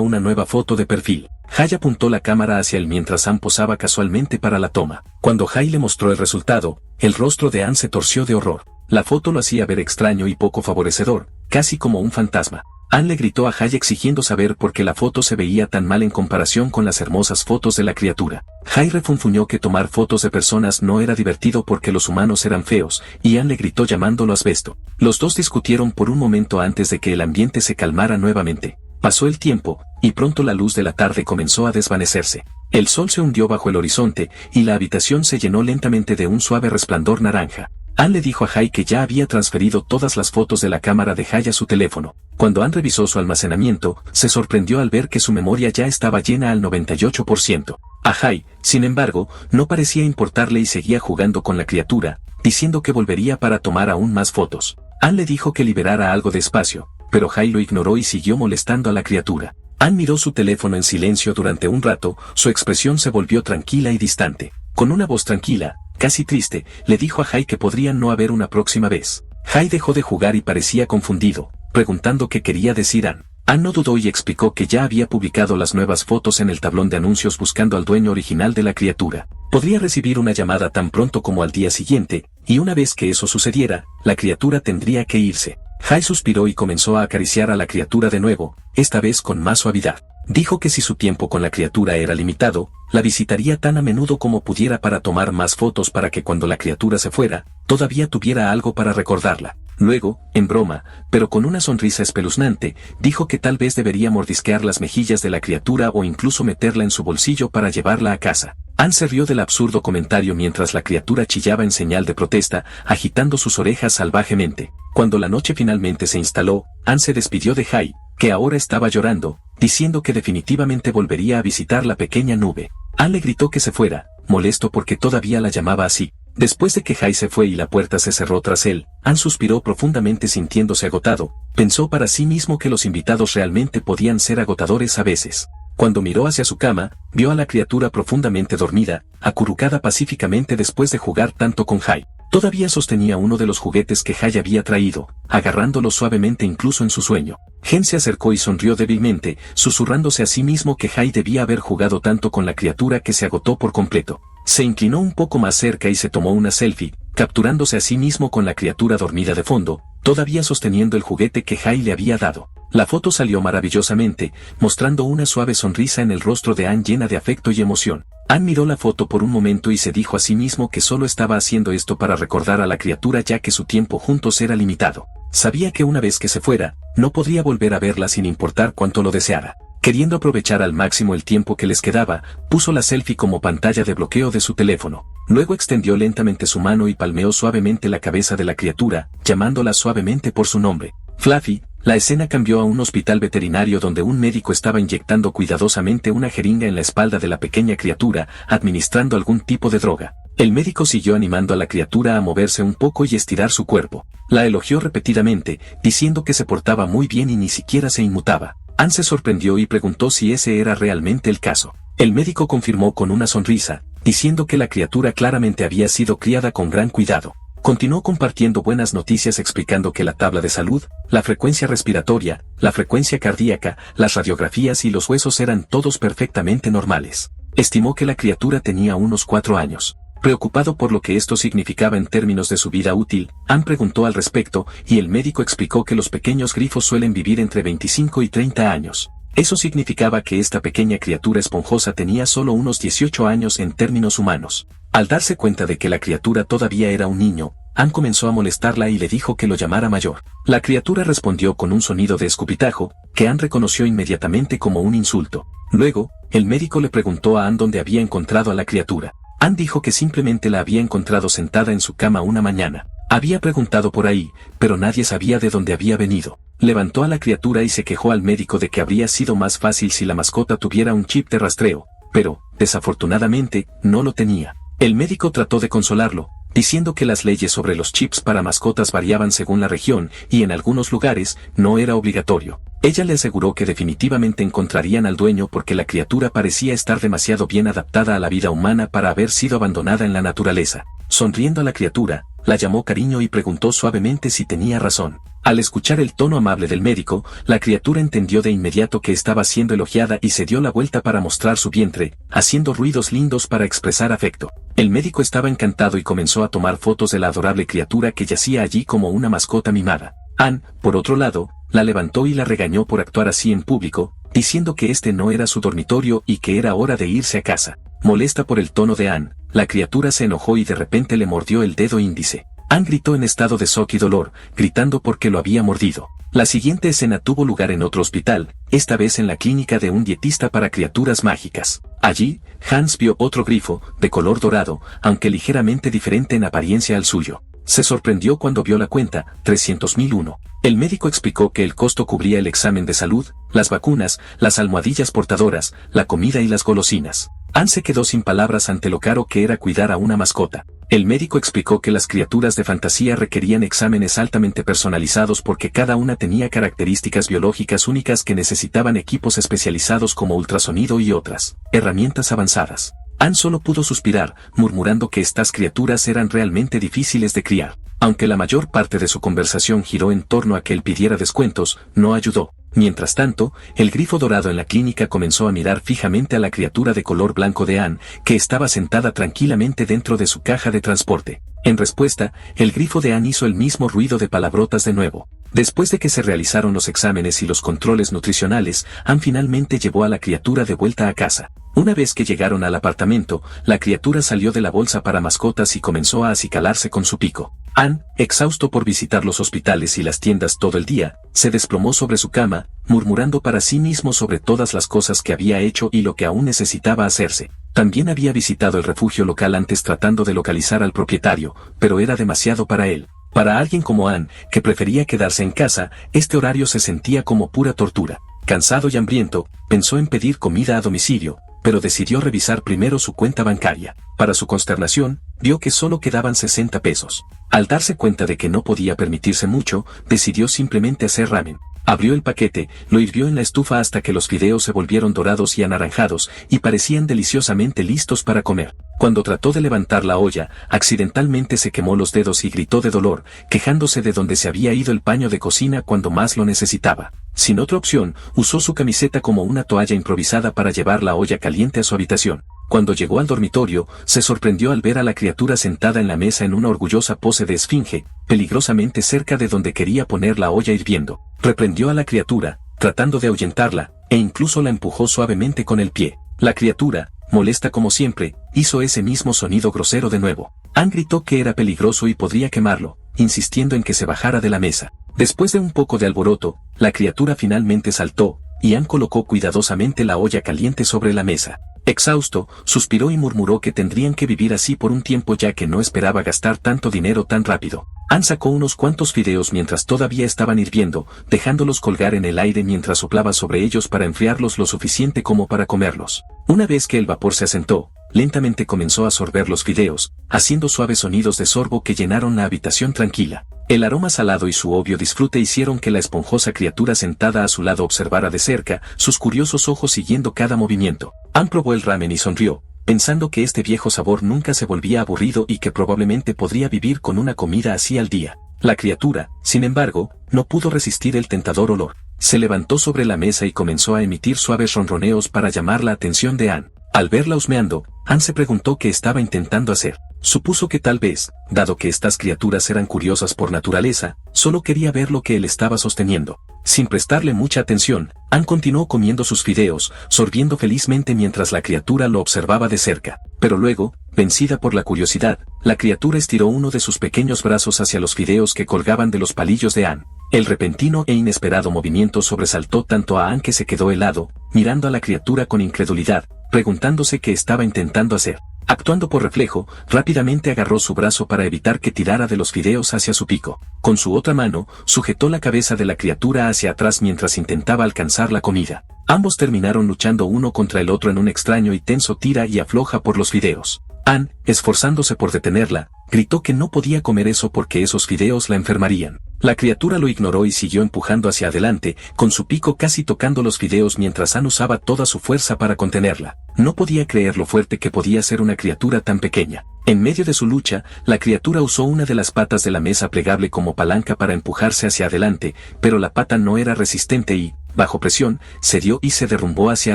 una nueva foto de perfil. Hai apuntó la cámara hacia él mientras Ann posaba casualmente para la toma. Cuando Hai le mostró el resultado, el rostro de Ann se torció de horror. La foto lo hacía ver extraño y poco favorecedor, casi como un fantasma. Ann le gritó a Hai exigiendo saber por qué la foto se veía tan mal en comparación con las hermosas fotos de la criatura. Hai refunfuñó que tomar fotos de personas no era divertido porque los humanos eran feos, y Ann le gritó llamándolo asbesto. Los dos discutieron por un momento antes de que el ambiente se calmara nuevamente. Pasó el tiempo, y pronto la luz de la tarde comenzó a desvanecerse. El sol se hundió bajo el horizonte, y la habitación se llenó lentamente de un suave resplandor naranja. Ann le dijo a Hai que ya había transferido todas las fotos de la cámara de Hai a su teléfono. Cuando Ann revisó su almacenamiento, se sorprendió al ver que su memoria ya estaba llena al 98%. A Hai, sin embargo, no parecía importarle y seguía jugando con la criatura, diciendo que volvería para tomar aún más fotos. Ann le dijo que liberara algo de espacio, pero Hai lo ignoró y siguió molestando a la criatura. Ann miró su teléfono en silencio durante un rato, su expresión se volvió tranquila y distante. Con una voz tranquila, casi triste, le dijo a Hai que podría no haber una próxima vez. Hai dejó de jugar y parecía confundido, preguntando qué quería decir Ann. Ann no dudó y explicó que ya había publicado las nuevas fotos en el tablón de anuncios buscando al dueño original de la criatura. Podría recibir una llamada tan pronto como al día siguiente, y una vez que eso sucediera, la criatura tendría que irse. Hai suspiró y comenzó a acariciar a la criatura de nuevo, esta vez con más suavidad. Dijo que si su tiempo con la criatura era limitado, la visitaría tan a menudo como pudiera para tomar más fotos para que cuando la criatura se fuera, todavía tuviera algo para recordarla. Luego, en broma, pero con una sonrisa espeluznante, dijo que tal vez debería mordisquear las mejillas de la criatura o incluso meterla en su bolsillo para llevarla a casa. Ann se rió del absurdo comentario mientras la criatura chillaba en señal de protesta, agitando sus orejas salvajemente. Cuando la noche finalmente se instaló, Ann se despidió de Hai, que ahora estaba llorando, diciendo que definitivamente volvería a visitar la pequeña nube. Ann le gritó que se fuera, molesto porque todavía la llamaba así. Después de que Hai se fue y la puerta se cerró tras él, Ann suspiró profundamente sintiéndose agotado. Pensó para sí mismo que los invitados realmente podían ser agotadores a veces. Cuando miró hacia su cama, vio a la criatura profundamente dormida, acurrucada pacíficamente después de jugar tanto con Hai. Todavía sostenía uno de los juguetes que Hai había traído, agarrándolo suavemente incluso en su sueño. Gen se acercó y sonrió débilmente, susurrándose a sí mismo que Hai debía haber jugado tanto con la criatura que se agotó por completo. Se inclinó un poco más cerca y se tomó una selfie, capturándose a sí mismo con la criatura dormida de fondo, todavía sosteniendo el juguete que Hai le había dado. La foto salió maravillosamente, mostrando una suave sonrisa en el rostro de Ann llena de afecto y emoción. Ann miró la foto por un momento y se dijo a sí mismo que solo estaba haciendo esto para recordar a la criatura ya que su tiempo juntos era limitado. Sabía que una vez que se fuera, no podría volver a verla sin importar cuánto lo deseara. Queriendo aprovechar al máximo el tiempo que les quedaba, puso la selfie como pantalla de bloqueo de su teléfono. Luego extendió lentamente su mano y palmeó suavemente la cabeza de la criatura, llamándola suavemente por su nombre. Fluffy. La escena cambió a un hospital veterinario donde un médico estaba inyectando cuidadosamente una jeringa en la espalda de la pequeña criatura, administrando algún tipo de droga. El médico siguió animando a la criatura a moverse un poco y estirar su cuerpo. La elogió repetidamente, diciendo que se portaba muy bien y ni siquiera se inmutaba. Ann se sorprendió y preguntó si ese era realmente el caso. El médico confirmó con una sonrisa, diciendo que la criatura claramente había sido criada con gran cuidado. Continuó compartiendo buenas noticias explicando que la tabla de salud, la frecuencia respiratoria, la frecuencia cardíaca, las radiografías y los huesos eran todos perfectamente normales. Estimó que la criatura tenía unos 4 años. Preocupado por lo que esto significaba en términos de su vida útil, Ann preguntó al respecto y el médico explicó que los pequeños grifos suelen vivir entre 25 y 30 años. Eso significaba que esta pequeña criatura esponjosa tenía solo unos 18 años en términos humanos. Al darse cuenta de que la criatura todavía era un niño, Ann comenzó a molestarla y le dijo que lo llamara mayor. La criatura respondió con un sonido de escupitajo, que Ann reconoció inmediatamente como un insulto. Luego, el médico le preguntó a Ann dónde había encontrado a la criatura. Ann dijo que simplemente la había encontrado sentada en su cama una mañana. Había preguntado por ahí, pero nadie sabía de dónde había venido. Levantó a la criatura y se quejó al médico de que habría sido más fácil si la mascota tuviera un chip de rastreo, pero, desafortunadamente, no lo tenía. El médico trató de consolarlo, diciendo que las leyes sobre los chips para mascotas variaban según la región y en algunos lugares no era obligatorio. Ella le aseguró que definitivamente encontrarían al dueño porque la criatura parecía estar demasiado bien adaptada a la vida humana para haber sido abandonada en la naturaleza. Sonriendo a la criatura, la llamó cariño y preguntó suavemente si tenía razón. Al escuchar el tono amable del médico, la criatura entendió de inmediato que estaba siendo elogiada y se dio la vuelta para mostrar su vientre, haciendo ruidos lindos para expresar afecto. El médico estaba encantado y comenzó a tomar fotos de la adorable criatura que yacía allí como una mascota mimada. Ann, por otro lado, la levantó y la regañó por actuar así en público, diciendo que este no era su dormitorio y que era hora de irse a casa. Molesta por el tono de Ann, la criatura se enojó y de repente le mordió el dedo índice. Ann gritó en estado de shock y dolor, gritando porque lo había mordido. La siguiente escena tuvo lugar en otro hospital, esta vez en la clínica de un dietista para criaturas mágicas. Allí, Hans vio otro grifo, de color dorado, aunque ligeramente diferente en apariencia al suyo. Se sorprendió cuando vio la cuenta, 300.001. El médico explicó que el costo cubría el examen de salud, las vacunas, las almohadillas portadoras, la comida y las golosinas. Ann se quedó sin palabras ante lo caro que era cuidar a una mascota. El médico explicó que las criaturas de fantasía requerían exámenes altamente personalizados porque cada una tenía características biológicas únicas que necesitaban equipos especializados como ultrasonido y otras herramientas avanzadas. Ann solo pudo suspirar, murmurando que estas criaturas eran realmente difíciles de criar. Aunque la mayor parte de su conversación giró en torno a que él pidiera descuentos, no ayudó. Mientras tanto, el grifo dorado en la clínica comenzó a mirar fijamente a la criatura de color blanco de Ann, que estaba sentada tranquilamente dentro de su caja de transporte. En respuesta, el grifo de Ann hizo el mismo ruido de palabrotas de nuevo. Después de que se realizaron los exámenes y los controles nutricionales, Ann finalmente llevó a la criatura de vuelta a casa. Una vez que llegaron al apartamento, la criatura salió de la bolsa para mascotas y comenzó a acicalarse con su pico. Ann, exhausto por visitar los hospitales y las tiendas todo el día, se desplomó sobre su cama, murmurando para sí mismo sobre todas las cosas que había hecho y lo que aún necesitaba hacerse. También había visitado el refugio local antes tratando de localizar al propietario, pero era demasiado para él. Para alguien como Ann, que prefería quedarse en casa, este horario se sentía como pura tortura. Cansado y hambriento, pensó en pedir comida a domicilio, pero decidió revisar primero su cuenta bancaria. Para su consternación, vio que solo quedaban 60 pesos. Al darse cuenta de que no podía permitirse mucho, decidió simplemente hacer ramen. Abrió el paquete, lo hirvió en la estufa hasta que los fideos se volvieron dorados y anaranjados, y parecían deliciosamente listos para comer. Cuando trató de levantar la olla, accidentalmente se quemó los dedos y gritó de dolor, quejándose de donde se había ido el paño de cocina cuando más lo necesitaba. Sin otra opción, usó su camiseta como una toalla improvisada para llevar la olla caliente a su habitación. Cuando llegó al dormitorio, se sorprendió al ver a la criatura sentada en la mesa en una orgullosa pose de esfinge, peligrosamente cerca de donde quería poner la olla hirviendo. Reprendió a la criatura, tratando de ahuyentarla, e incluso la empujó suavemente con el pie. La criatura, molesta como siempre, hizo ese mismo sonido grosero de nuevo. Ann gritó que era peligroso y podría quemarlo, insistiendo en que se bajara de la mesa. Después de un poco de alboroto, la criatura finalmente saltó, y Ann colocó cuidadosamente la olla caliente sobre la mesa. Exhausto, suspiró y murmuró que tendrían que vivir así por un tiempo ya que no esperaba gastar tanto dinero tan rápido. Ann sacó unos cuantos fideos mientras todavía estaban hirviendo, dejándolos colgar en el aire mientras soplaba sobre ellos para enfriarlos lo suficiente como para comerlos. Una vez que el vapor se asentó, lentamente comenzó a sorber los fideos, haciendo suaves sonidos de sorbo que llenaron la habitación tranquila. El aroma salado y su obvio disfrute hicieron que la esponjosa criatura sentada a su lado observara de cerca, sus curiosos ojos siguiendo cada movimiento. Ann probó el ramen y sonrió, pensando que este viejo sabor nunca se volvía aburrido y que probablemente podría vivir con una comida así al día. La criatura, sin embargo, no pudo resistir el tentador olor. Se levantó sobre la mesa y comenzó a emitir suaves ronroneos para llamar la atención de Ann. Al verla husmeando, Ann se preguntó qué estaba intentando hacer. Supuso que tal vez, dado que estas criaturas eran curiosas por naturaleza, solo quería ver lo que él estaba sosteniendo. Sin prestarle mucha atención, Ann continuó comiendo sus fideos, sorbiendo felizmente mientras la criatura lo observaba de cerca. Pero luego, vencida por la curiosidad, la criatura estiró uno de sus pequeños brazos hacia los fideos que colgaban de los palillos de Ann. El repentino e inesperado movimiento sobresaltó tanto a Ann que se quedó helado, mirando a la criatura con incredulidad, preguntándose qué estaba intentando hacer. Actuando por reflejo, rápidamente agarró su brazo para evitar que tirara de los fideos hacia su pico. Con su otra mano, sujetó la cabeza de la criatura hacia atrás mientras intentaba alcanzar la comida. Ambos terminaron luchando uno contra el otro en un extraño y tenso tira y afloja por los fideos. Ann, esforzándose por detenerla, gritó que no podía comer eso porque esos fideos la enfermarían. La criatura lo ignoró y siguió empujando hacia adelante, con su pico casi tocando los fideos mientras Ann usaba toda su fuerza para contenerla. No podía creer lo fuerte que podía ser una criatura tan pequeña. En medio de su lucha, la criatura usó una de las patas de la mesa plegable como palanca para empujarse hacia adelante, pero la pata no era resistente y, bajo presión, cedió y se derrumbó hacia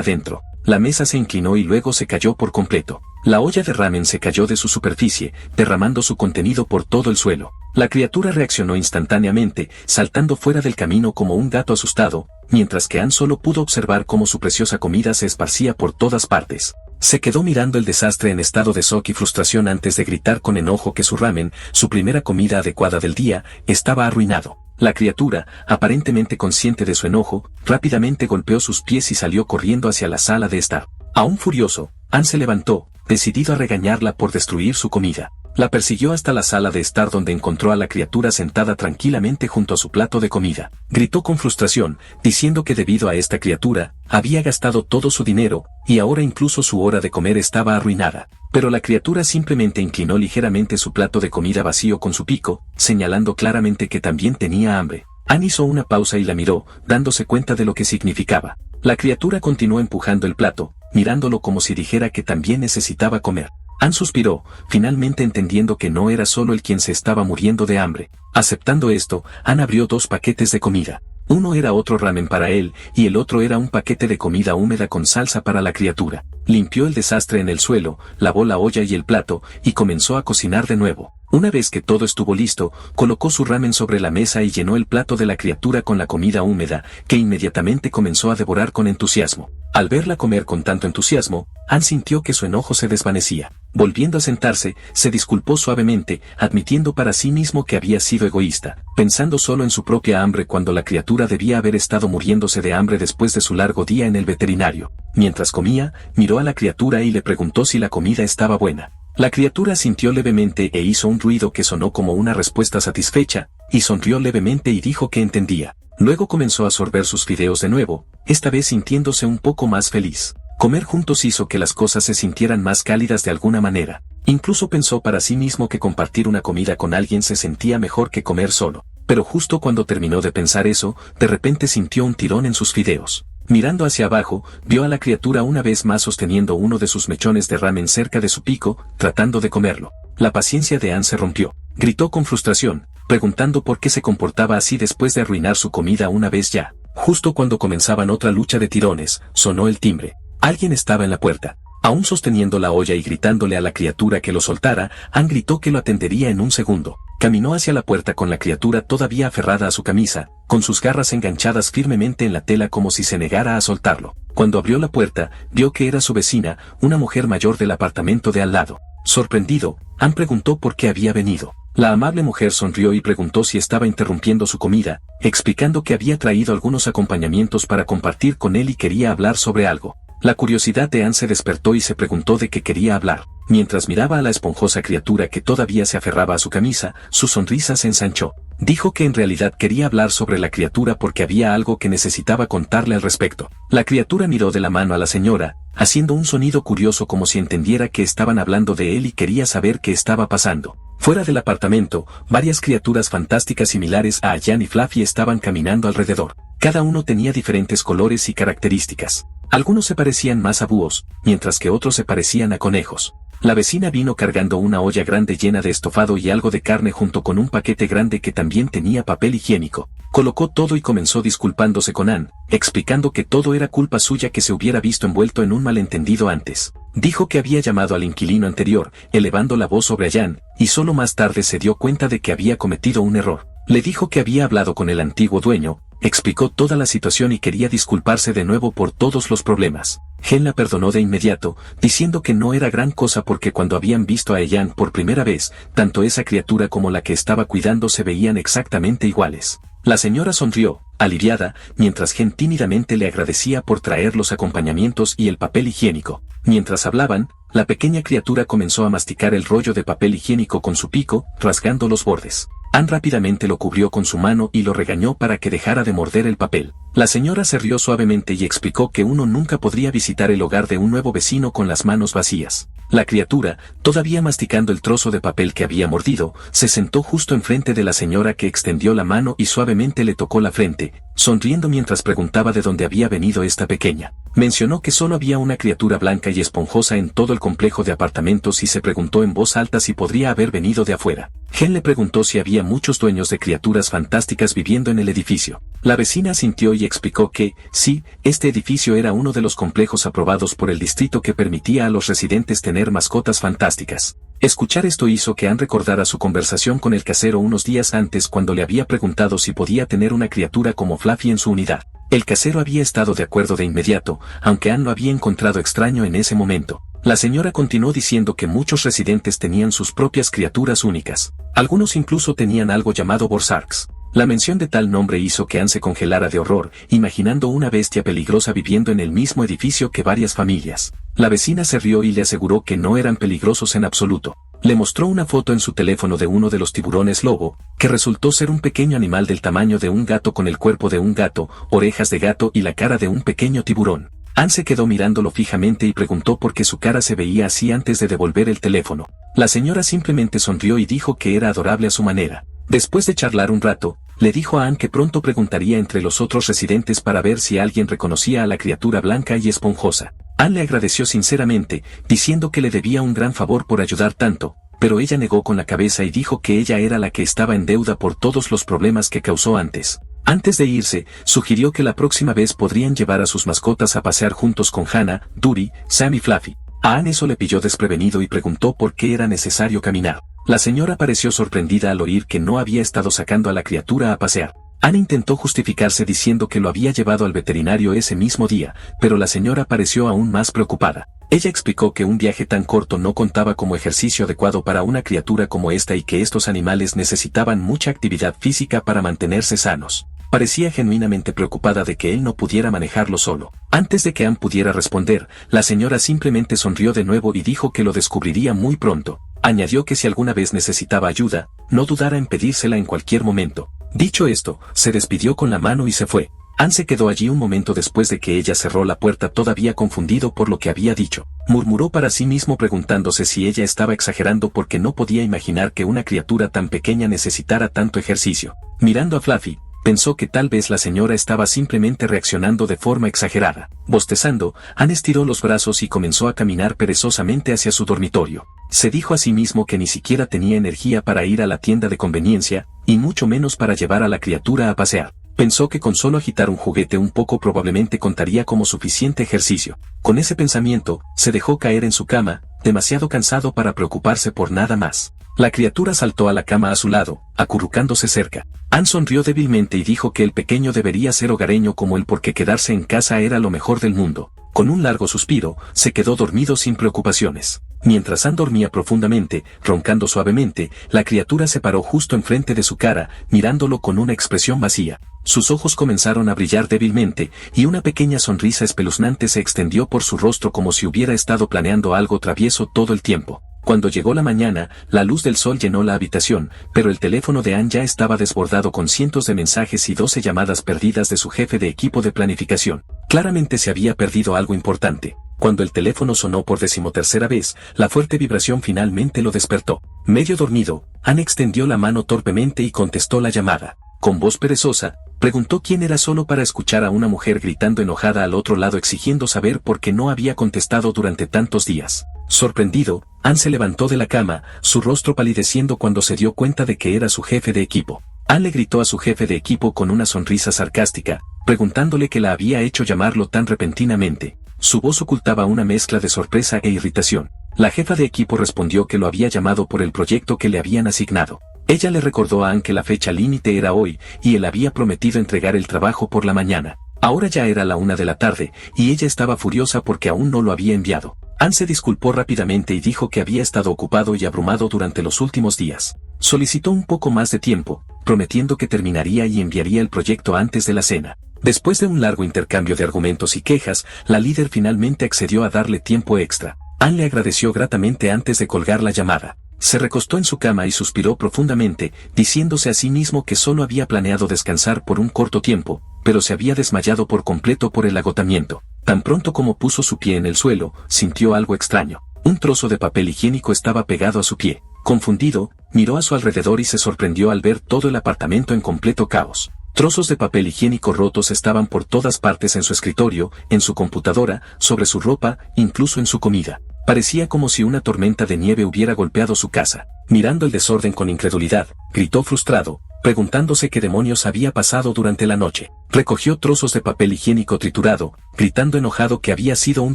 adentro. La mesa se inclinó y luego se cayó por completo. La olla de ramen se cayó de su superficie, derramando su contenido por todo el suelo. La criatura reaccionó instantáneamente, saltando fuera del camino como un gato asustado, mientras que Ann solo pudo observar cómo su preciosa comida se esparcía por todas partes. Se quedó mirando el desastre en estado de shock y frustración antes de gritar con enojo que su ramen, su primera comida adecuada del día, estaba arruinado. La criatura, aparentemente consciente de su enojo, rápidamente golpeó sus pies y salió corriendo hacia la sala de estar. Aún furioso, Ann se levantó, decidido a regañarla por destruir su comida. La persiguió hasta la sala de estar donde encontró a la criatura sentada tranquilamente junto a su plato de comida. Gritó con frustración, diciendo que debido a esta criatura, había gastado todo su dinero, y ahora incluso su hora de comer estaba arruinada. Pero la criatura simplemente inclinó ligeramente su plato de comida vacío con su pico, señalando claramente que también tenía hambre. Ann hizo una pausa y la miró, dándose cuenta de lo que significaba. La criatura continuó empujando el plato, mirándolo como si dijera que también necesitaba comer. Ann suspiró, finalmente entendiendo que no era solo el quien se estaba muriendo de hambre. Aceptando esto, Ann abrió 2 paquetes de comida. Uno era otro ramen para él, y el otro era un paquete de comida húmeda con salsa para la criatura. Limpió el desastre en el suelo, lavó la olla y el plato, y comenzó a cocinar de nuevo. Una vez que todo estuvo listo, colocó su ramen sobre la mesa y llenó el plato de la criatura con la comida húmeda, que inmediatamente comenzó a devorar con entusiasmo. Al verla comer con tanto entusiasmo, Ann sintió que su enojo se desvanecía. Volviendo a sentarse, se disculpó suavemente, admitiendo para sí mismo que había sido egoísta, pensando solo en su propia hambre cuando la criatura debía haber estado muriéndose de hambre después de su largo día en el veterinario. Mientras comía, miró a la criatura y le preguntó si la comida estaba buena. La criatura sintió levemente e hizo un ruido que sonó como una respuesta satisfecha, y sonrió levemente y dijo que entendía. Luego comenzó a sorber sus fideos de nuevo, esta vez sintiéndose un poco más feliz. Comer juntos hizo que las cosas se sintieran más cálidas de alguna manera. Incluso pensó para sí mismo que compartir una comida con alguien se sentía mejor que comer solo. Pero justo cuando terminó de pensar eso, de repente sintió un tirón en sus fideos. Mirando hacia abajo, vio a la criatura una vez más sosteniendo uno de sus mechones de ramen cerca de su pico, tratando de comerlo. La paciencia de Ann se rompió. Gritó con frustración, preguntando por qué se comportaba así después de arruinar su comida una vez ya. Justo cuando comenzaban otra lucha de tirones, sonó el timbre. Alguien estaba en la puerta. Aún sosteniendo la olla y gritándole a la criatura que lo soltara, Ann gritó que lo atendería en un segundo. Caminó hacia la puerta con la criatura todavía aferrada a su camisa, con sus garras enganchadas firmemente en la tela como si se negara a soltarlo. Cuando abrió la puerta, vio que era su vecina, una mujer mayor del apartamento de al lado. Sorprendido, Ann preguntó por qué había venido. La amable mujer sonrió y preguntó si estaba interrumpiendo su comida, explicando que había traído algunos acompañamientos para compartir con él y quería hablar sobre algo. La curiosidad de Ann se despertó y se preguntó de qué quería hablar. Mientras miraba a la esponjosa criatura que todavía se aferraba a su camisa, su sonrisa se ensanchó. Dijo que en realidad quería hablar sobre la criatura porque había algo que necesitaba contarle al respecto. La criatura miró de la mano a la señora, haciendo un sonido curioso como si entendiera que estaban hablando de él y quería saber qué estaba pasando. Fuera del apartamento, varias criaturas fantásticas similares a Jan y Fluffy estaban caminando alrededor. Cada uno tenía diferentes colores y características. Algunos se parecían más a búhos, mientras que otros se parecían a conejos. La vecina vino cargando una olla grande llena de estofado y algo de carne junto con un paquete grande que también tenía papel higiénico. Colocó todo y comenzó disculpándose con Ann, explicando que todo era culpa suya que se hubiera visto envuelto en un malentendido antes. Dijo que había llamado al inquilino anterior, elevando la voz sobre Jan, y solo más tarde se dio cuenta de que había cometido un error. Le dijo que había hablado con el antiguo dueño, explicó toda la situación y quería disculparse de nuevo por todos los problemas. Jen la perdonó de inmediato, diciendo que no era gran cosa porque cuando habían visto a Jan por primera vez, tanto esa criatura como la que estaba cuidando se veían exactamente iguales. La señora sonrió, aliviada, mientras Gen tímidamente le agradecía por traer los acompañamientos y el papel higiénico. Mientras hablaban, la pequeña criatura comenzó a masticar el rollo de papel higiénico con su pico, rasgando los bordes. Anne rápidamente lo cubrió con su mano y lo regañó para que dejara de morder el papel. La señora se rió suavemente y explicó que uno nunca podría visitar el hogar de un nuevo vecino con las manos vacías. La criatura, todavía masticando el trozo de papel que había mordido, se sentó justo enfrente de la señora, que extendió la mano y suavemente le tocó la frente, sonriendo mientras preguntaba de dónde había venido esta pequeña. Mencionó que solo había una criatura blanca y esponjosa en todo el complejo de apartamentos y se preguntó en voz alta si podría haber venido de afuera. Gen le preguntó si había muchos dueños de criaturas fantásticas viviendo en el edificio. La vecina asintió y explicó que, sí, este edificio era uno de los complejos aprobados por el distrito que permitía a los residentes tener mascotas fantásticas. Escuchar esto hizo que Anne recordara su conversación con el casero unos días antes, cuando le había preguntado si podía tener una criatura como Fluffy en su unidad. El casero había estado de acuerdo de inmediato, aunque Anne lo había encontrado extraño en ese momento. La señora continuó diciendo que muchos residentes tenían sus propias criaturas únicas. Algunos incluso tenían algo llamado Borsarks. La mención de tal nombre hizo que Anne se congelara de horror, imaginando una bestia peligrosa viviendo en el mismo edificio que varias familias. La vecina se rió y le aseguró que no eran peligrosos en absoluto. Le mostró una foto en su teléfono de uno de los tiburones lobo, que resultó ser un pequeño animal del tamaño de un gato, con el cuerpo de un gato, orejas de gato y la cara de un pequeño tiburón. Anne se quedó mirándolo fijamente y preguntó por qué su cara se veía así antes de devolver el teléfono. La señora simplemente sonrió y dijo que era adorable a su manera. Después de charlar un rato, le dijo a Anne que pronto preguntaría entre los otros residentes para ver si alguien reconocía a la criatura blanca y esponjosa. Anne le agradeció sinceramente, diciendo que le debía un gran favor por ayudar tanto, pero ella negó con la cabeza y dijo que ella era la que estaba en deuda por todos los problemas que causó antes. Antes de irse, sugirió que la próxima vez podrían llevar a sus mascotas a pasear juntos con Hannah, Duri, Sam y Fluffy. A Anne eso le pilló desprevenido y preguntó por qué era necesario caminar. La señora pareció sorprendida al oír que no había estado sacando a la criatura a pasear. Anne intentó justificarse diciendo que lo había llevado al veterinario ese mismo día, pero la señora pareció aún más preocupada. Ella explicó que un viaje tan corto no contaba como ejercicio adecuado para una criatura como esta y que estos animales necesitaban mucha actividad física para mantenerse sanos. Parecía genuinamente preocupada de que él no pudiera manejarlo solo. Antes de que Anne pudiera responder, la señora simplemente sonrió de nuevo y dijo que lo descubriría muy pronto. Añadió que si alguna vez necesitaba ayuda, no dudara en pedírsela en cualquier momento. Dicho esto, se despidió con la mano y se fue. Anne se quedó allí un momento después de que ella cerró la puerta, todavía confundido por lo que había dicho. Murmuró para sí mismo, preguntándose si ella estaba exagerando porque no podía imaginar que una criatura tan pequeña necesitara tanto ejercicio. Mirando a Fluffy, pensó que tal vez la señora estaba simplemente reaccionando de forma exagerada. Bostezando, Anne estiró los brazos y comenzó a caminar perezosamente hacia su dormitorio. Se dijo a sí mismo que ni siquiera tenía energía para ir a la tienda de conveniencia, y mucho menos para llevar a la criatura a pasear. Pensó que con solo agitar un juguete un poco probablemente contaría como suficiente ejercicio. Con ese pensamiento, se dejó caer en su cama, demasiado cansado para preocuparse por nada más. La criatura saltó a la cama a su lado, acurrucándose cerca. Anne sonrió débilmente y dijo que el pequeño debería ser hogareño como él, porque quedarse en casa era lo mejor del mundo. Con un largo suspiro, se quedó dormido sin preocupaciones. Mientras Anne dormía profundamente, roncando suavemente, la criatura se paró justo enfrente de su cara, mirándolo con una expresión vacía. Sus ojos comenzaron a brillar débilmente, y una pequeña sonrisa espeluznante se extendió por su rostro, como si hubiera estado planeando algo travieso todo el tiempo. Cuando llegó la mañana, la luz del sol llenó la habitación, pero el teléfono de Anne ya estaba desbordado con cientos de mensajes y 12 llamadas perdidas de su jefe de equipo de planificación. Claramente se había perdido algo importante. Cuando el teléfono sonó por 13ª vez, la fuerte vibración finalmente lo despertó. Medio dormido, Anne extendió la mano torpemente y contestó la llamada. Con voz perezosa, preguntó quién era, solo para escuchar a una mujer gritando enojada al otro lado, exigiendo saber por qué no había contestado durante tantos días. Sorprendido, Anne se levantó de la cama, su rostro palideciendo cuando se dio cuenta de que era su jefe de equipo. Anne le gritó a su jefe de equipo con una sonrisa sarcástica, preguntándole qué la había hecho llamarlo tan repentinamente. Su voz ocultaba una mezcla de sorpresa e irritación. La jefa de equipo respondió que lo había llamado por el proyecto que le habían asignado. Ella le recordó a Anne que la fecha límite era hoy, y él había prometido entregar el trabajo por la mañana. Ahora ya era la 1 de la tarde, y ella estaba furiosa porque aún no lo había enviado. Anne se disculpó rápidamente y dijo que había estado ocupado y abrumado durante los últimos días. Solicitó un poco más de tiempo, prometiendo que terminaría y enviaría el proyecto antes de la cena. Después de un largo intercambio de argumentos y quejas, la líder finalmente accedió a darle tiempo extra. Ann le agradeció gratamente antes de colgar la llamada. Se recostó en su cama y suspiró profundamente, diciéndose a sí mismo que solo había planeado descansar por un corto tiempo, pero se había desmayado por completo por el agotamiento. Tan pronto como puso su pie en el suelo, sintió algo extraño. Un trozo de papel higiénico estaba pegado a su pie. Confundido, miró a su alrededor y se sorprendió al ver todo el apartamento en completo caos. Trozos de papel higiénico rotos estaban por todas partes en su escritorio, en su computadora, sobre su ropa, incluso en su comida. Parecía como si una tormenta de nieve hubiera golpeado su casa. Mirando el desorden con incredulidad, gritó frustrado, preguntándose qué demonios había pasado durante la noche. Recogió trozos de papel higiénico triturado, gritando enojado que había sido un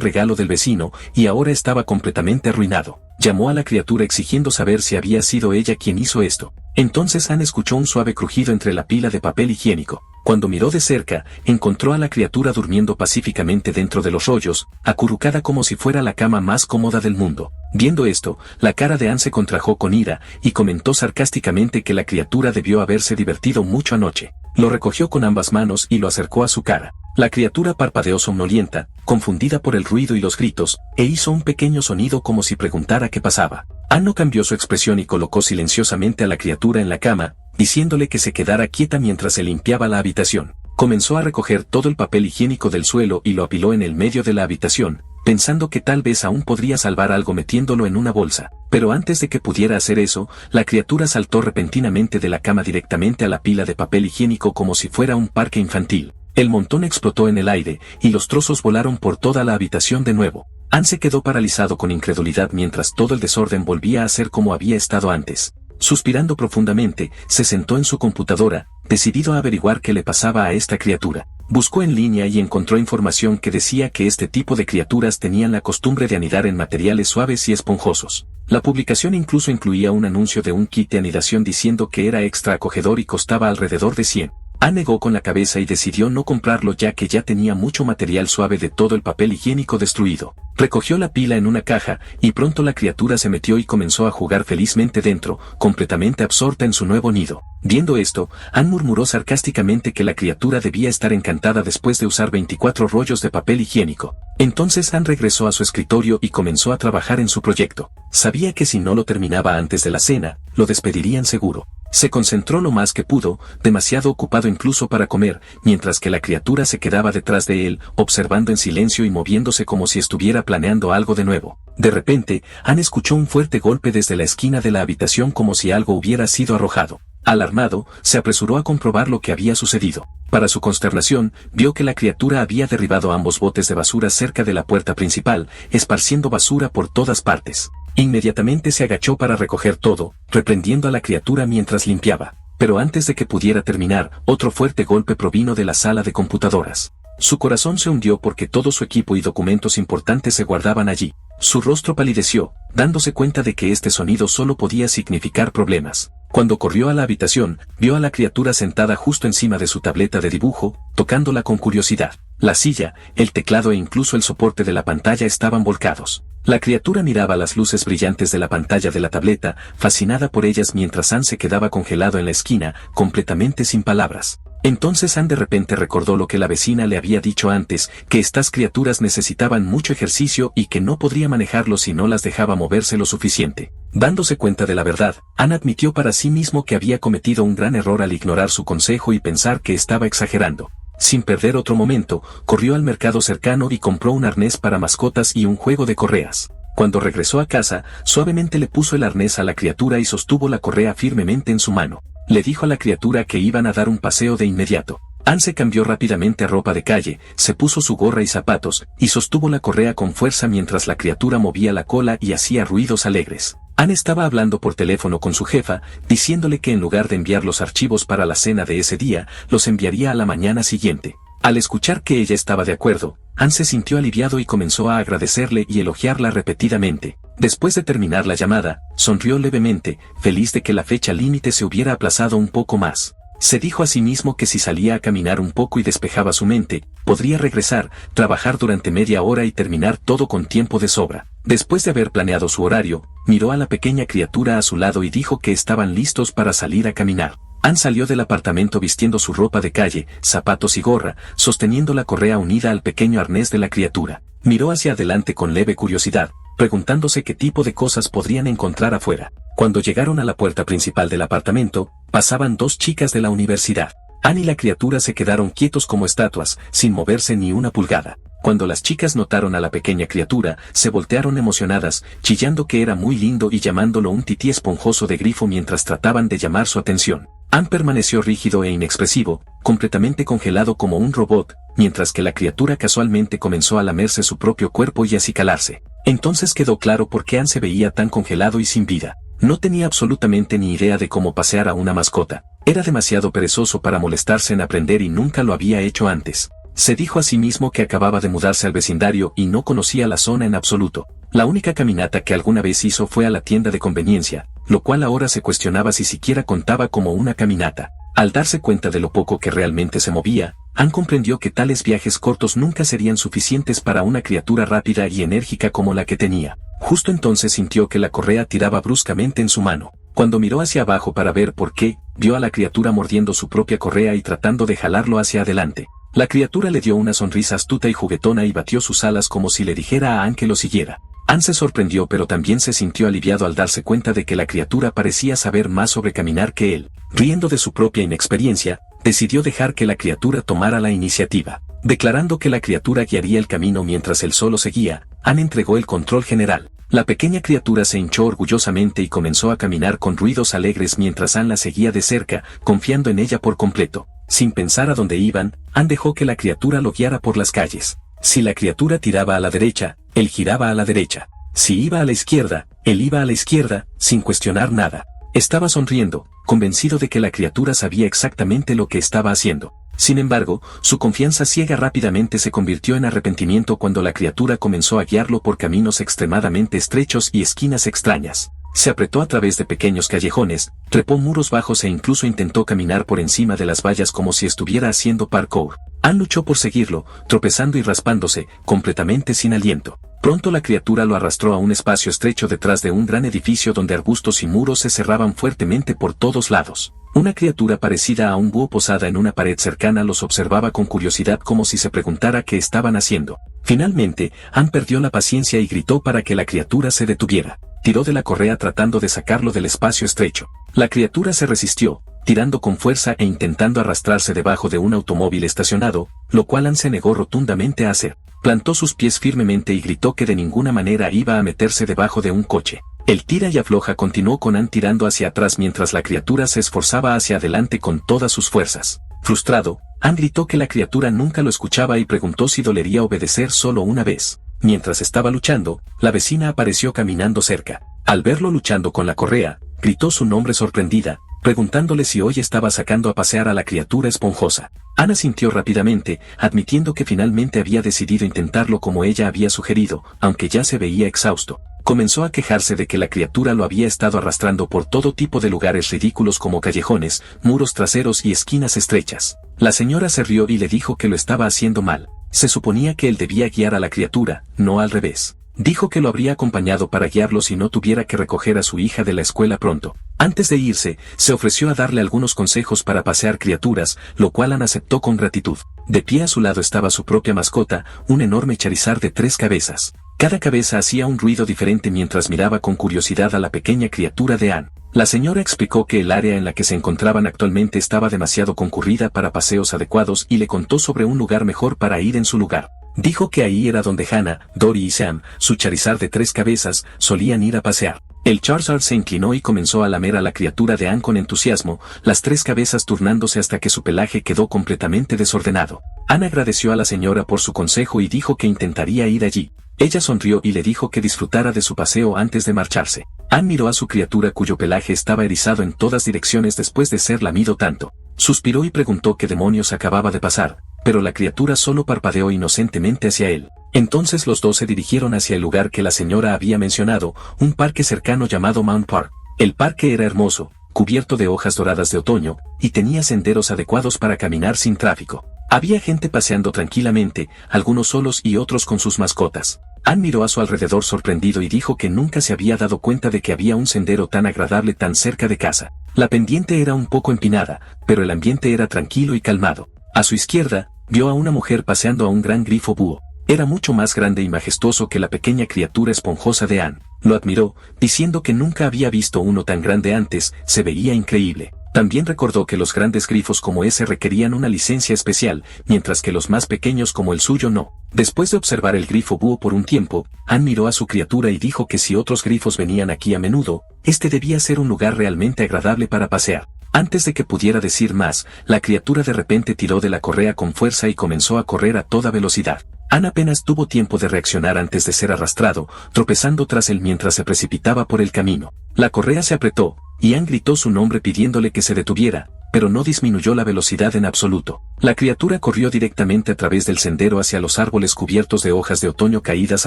regalo del vecino y ahora estaba completamente arruinado. Llamó a la criatura exigiendo saber si había sido ella quien hizo esto. Entonces Ann escuchó un suave crujido entre la pila de papel higiénico. Cuando miró de cerca, encontró a la criatura durmiendo pacíficamente dentro de los rollos, acurrucada como si fuera la cama más cómoda del mundo. Viendo esto, la cara de Ann se contrajo con ira, y comentó sarcásticamente que la criatura debió haberse divertido mucho anoche. Lo recogió con ambas manos y lo acercó a su cara. La criatura parpadeó somnolienta, confundida por el ruido y los gritos, e hizo un pequeño sonido como si preguntara qué pasaba. Ann no cambió su expresión y colocó silenciosamente a la criatura en la cama, diciéndole que se quedara quieta mientras se limpiaba la habitación. Comenzó a recoger todo el papel higiénico del suelo y lo apiló en el medio de la habitación, pensando que tal vez aún podría salvar algo metiéndolo en una bolsa. Pero antes de que pudiera hacer eso, la criatura saltó repentinamente de la cama directamente a la pila de papel higiénico como si fuera un parque infantil. El montón explotó en el aire, y los trozos volaron por toda la habitación de nuevo. Ann se quedó paralizado con incredulidad mientras todo el desorden volvía a ser como había estado antes. Suspirando profundamente, se sentó en su computadora, decidido a averiguar qué le pasaba a esta criatura. Buscó en línea y encontró información que decía que este tipo de criaturas tenían la costumbre de anidar en materiales suaves y esponjosos. La publicación incluso incluía un anuncio de un kit de anidación diciendo que era extra acogedor y costaba alrededor de 100. Ann negó con la cabeza y decidió no comprarlo ya que ya tenía mucho material suave de todo el papel higiénico destruido. Recogió la pila en una caja, y pronto la criatura se metió y comenzó a jugar felizmente dentro, completamente absorta en su nuevo nido. Viendo esto, Ann murmuró sarcásticamente que la criatura debía estar encantada después de usar 24 rollos de papel higiénico. Entonces Ann regresó a su escritorio y comenzó a trabajar en su proyecto. Sabía que si no lo terminaba antes de la cena, lo despedirían seguro. Se concentró lo más que pudo, demasiado ocupado incluso para comer, mientras que la criatura se quedaba detrás de él, observando en silencio y moviéndose como si estuviera planeando algo de nuevo. De repente, Ann escuchó un fuerte golpe desde la esquina de la habitación como si algo hubiera sido arrojado. Alarmado, se apresuró a comprobar lo que había sucedido. Para su consternación, vio que la criatura había derribado ambos botes de basura cerca de la puerta principal, esparciendo basura por todas partes. Inmediatamente se agachó para recoger todo, reprendiendo a la criatura mientras limpiaba. Pero antes de que pudiera terminar, otro fuerte golpe provino de la sala de computadoras. Su corazón se hundió porque todo su equipo y documentos importantes se guardaban allí. Su rostro palideció, dándose cuenta de que este sonido solo podía significar problemas. Cuando corrió a la habitación, vio a la criatura sentada justo encima de su tableta de dibujo, tocándola con curiosidad. La silla, el teclado e incluso el soporte de la pantalla estaban volcados. La criatura miraba las luces brillantes de la pantalla de la tableta, fascinada por ellas mientras Ann se quedaba congelado en la esquina, completamente sin palabras. Entonces Ann de repente recordó lo que la vecina le había dicho antes, que estas criaturas necesitaban mucho ejercicio y que no podría manejarlo si no las dejaba moverse lo suficiente. Dándose cuenta de la verdad, Ann admitió para sí mismo que había cometido un gran error al ignorar su consejo y pensar que estaba exagerando. Sin perder otro momento, corrió al mercado cercano y compró un arnés para mascotas y un juego de correas. Cuando regresó a casa, suavemente le puso el arnés a la criatura y sostuvo la correa firmemente en su mano. Le dijo a la criatura que iban a dar un paseo de inmediato. Ann se cambió rápidamente a ropa de calle, se puso su gorra y zapatos, y sostuvo la correa con fuerza mientras la criatura movía la cola y hacía ruidos alegres. Ann estaba hablando por teléfono con su jefa, diciéndole que en lugar de enviar los archivos para la cena de ese día, los enviaría a la mañana siguiente. Al escuchar que ella estaba de acuerdo, Ann se sintió aliviado y comenzó a agradecerle y elogiarla repetidamente. Después de terminar la llamada, sonrió levemente, feliz de que la fecha límite se hubiera aplazado un poco más. Se dijo a sí mismo que si salía a caminar un poco y despejaba su mente, podría regresar, trabajar durante media hora y terminar todo con tiempo de sobra. Después de haber planeado su horario, miró a la pequeña criatura a su lado y dijo que estaban listos para salir a caminar. Ann salió del apartamento vistiendo su ropa de calle, zapatos y gorra, sosteniendo la correa unida al pequeño arnés de la criatura. Miró hacia adelante con leve curiosidad, preguntándose qué tipo de cosas podrían encontrar afuera. Cuando llegaron a la puerta principal del apartamento, pasaban dos chicas de la universidad. Ann y la criatura se quedaron quietos como estatuas, sin moverse ni una pulgada. Cuando las chicas notaron a la pequeña criatura, se voltearon emocionadas, chillando que era muy lindo y llamándolo un tití esponjoso de grifo mientras trataban de llamar su atención. Ann permaneció rígido e inexpresivo, completamente congelado como un robot, mientras que la criatura casualmente comenzó a lamerse su propio cuerpo y acicalarse. Entonces quedó claro por qué Ann se veía tan congelado y sin vida. No tenía absolutamente ni idea de cómo pasear a una mascota. Era demasiado perezoso para molestarse en aprender y nunca lo había hecho antes. Se dijo a sí mismo que acababa de mudarse al vecindario y no conocía la zona en absoluto. La única caminata que alguna vez hizo fue a la tienda de conveniencia, lo cual ahora se cuestionaba si siquiera contaba como una caminata. Al darse cuenta de lo poco que realmente se movía, Ann comprendió que tales viajes cortos nunca serían suficientes para una criatura rápida y enérgica como la que tenía. Justo entonces sintió que la correa tiraba bruscamente en su mano. Cuando miró hacia abajo para ver por qué, vio a la criatura mordiendo su propia correa y tratando de jalarlo hacia adelante. La criatura le dio una sonrisa astuta y juguetona y batió sus alas como si le dijera a Ann que lo siguiera. Ann se sorprendió pero también se sintió aliviado al darse cuenta de que la criatura parecía saber más sobre caminar que él. Riendo de su propia inexperiencia, decidió dejar que la criatura tomara la iniciativa. Declarando que la criatura guiaría el camino mientras él solo seguía, Ann entregó el control general. La pequeña criatura se hinchó orgullosamente y comenzó a caminar con ruidos alegres mientras Ann la seguía de cerca, confiando en ella por completo. Sin pensar a dónde iban, Ann dejó que la criatura lo guiara por las calles. Si la criatura tiraba a la derecha, él giraba a la derecha. Si iba a la izquierda, él iba a la izquierda, sin cuestionar nada. Estaba sonriendo, convencido de que la criatura sabía exactamente lo que estaba haciendo. Sin embargo, su confianza ciega rápidamente se convirtió en arrepentimiento cuando la criatura comenzó a guiarlo por caminos extremadamente estrechos y esquinas extrañas. Se apretó a través de pequeños callejones, trepó muros bajos e incluso intentó caminar por encima de las vallas como si estuviera haciendo parkour. Ann luchó por seguirlo, tropezando y raspándose, completamente sin aliento. Pronto la criatura lo arrastró a un espacio estrecho detrás de un gran edificio donde arbustos y muros se cerraban fuertemente por todos lados. Una criatura parecida a un búho posada en una pared cercana los observaba con curiosidad como si se preguntara qué estaban haciendo. Finalmente, Ann perdió la paciencia y gritó para que la criatura se detuviera. Tiró de la correa tratando de sacarlo del espacio estrecho. La criatura se resistió, tirando con fuerza e intentando arrastrarse debajo de un automóvil estacionado, lo cual Ann se negó rotundamente a hacer. Plantó sus pies firmemente y gritó que de ninguna manera iba a meterse debajo de un coche. El tira y afloja continuó con Ann tirando hacia atrás mientras la criatura se esforzaba hacia adelante con todas sus fuerzas. Frustrado, Ann gritó que la criatura nunca lo escuchaba y preguntó si dolería obedecer solo una vez. Mientras estaba luchando, la vecina apareció caminando cerca. Al verlo luchando con la correa, gritó su nombre sorprendida, preguntándole si hoy estaba sacando a pasear a la criatura esponjosa. Ann asintió rápidamente, admitiendo que finalmente había decidido intentarlo como ella había sugerido, aunque ya se veía exhausto. Comenzó a quejarse de que la criatura lo había estado arrastrando por todo tipo de lugares ridículos como callejones, muros traseros y esquinas estrechas. La señora se rió y le dijo que lo estaba haciendo mal. Se suponía que él debía guiar a la criatura, no al revés. Dijo que lo habría acompañado para guiarlo si no tuviera que recoger a su hija de la escuela pronto. Antes de irse, se ofreció a darle algunos consejos para pasear criaturas, lo cual Ann aceptó con gratitud. De pie a su lado estaba su propia mascota, un enorme Charizard de 3 cabezas. Cada cabeza hacía un ruido diferente mientras miraba con curiosidad a la pequeña criatura de Ann. La señora explicó que el área en la que se encontraban actualmente estaba demasiado concurrida para paseos adecuados y le contó sobre un lugar mejor para ir en su lugar. Dijo que ahí era donde Hannah, Dory y Sam, su Charizard de 3 cabezas, solían ir a pasear. El Charizard se inclinó y comenzó a lamer a la criatura de Ann con entusiasmo, las 3 cabezas turnándose hasta que su pelaje quedó completamente desordenado. Ann agradeció a la señora por su consejo y dijo que intentaría ir allí. Ella sonrió y le dijo que disfrutara de su paseo antes de marcharse. Ann miró a su criatura cuyo pelaje estaba erizado en todas direcciones después de ser lamido tanto. Suspiró y preguntó qué demonios acababa de pasar, pero la criatura solo parpadeó inocentemente hacia él. Entonces los dos se dirigieron hacia el lugar que la señora había mencionado, un parque cercano llamado Mount Park. El parque era hermoso, cubierto de hojas doradas de otoño, y tenía senderos adecuados para caminar sin tráfico. Había gente paseando tranquilamente, algunos solos y otros con sus mascotas. Ann miró a su alrededor sorprendido y dijo que nunca se había dado cuenta de que había un sendero tan agradable tan cerca de casa. La pendiente era un poco empinada, pero el ambiente era tranquilo y calmado. A su izquierda, vio a una mujer paseando a un gran grifo búho. Era mucho más grande y majestuoso que la pequeña criatura esponjosa de Anne. Lo admiró, diciendo que nunca había visto uno tan grande antes, se veía increíble. También recordó que los grandes grifos como ese requerían una licencia especial, mientras que los más pequeños como el suyo no. Después de observar el grifo búho por un tiempo, Anne miró a su criatura y dijo que si otros grifos venían aquí a menudo, este debía ser un lugar realmente agradable para pasear. Antes de que pudiera decir más, la criatura de repente tiró de la correa con fuerza y comenzó a correr a toda velocidad. Anne apenas tuvo tiempo de reaccionar antes de ser arrastrado, tropezando tras él mientras se precipitaba por el camino. La correa se apretó, y Anne gritó su nombre pidiéndole que se detuviera, pero no disminuyó la velocidad en absoluto. La criatura corrió directamente a través del sendero hacia los árboles cubiertos de hojas de otoño caídas,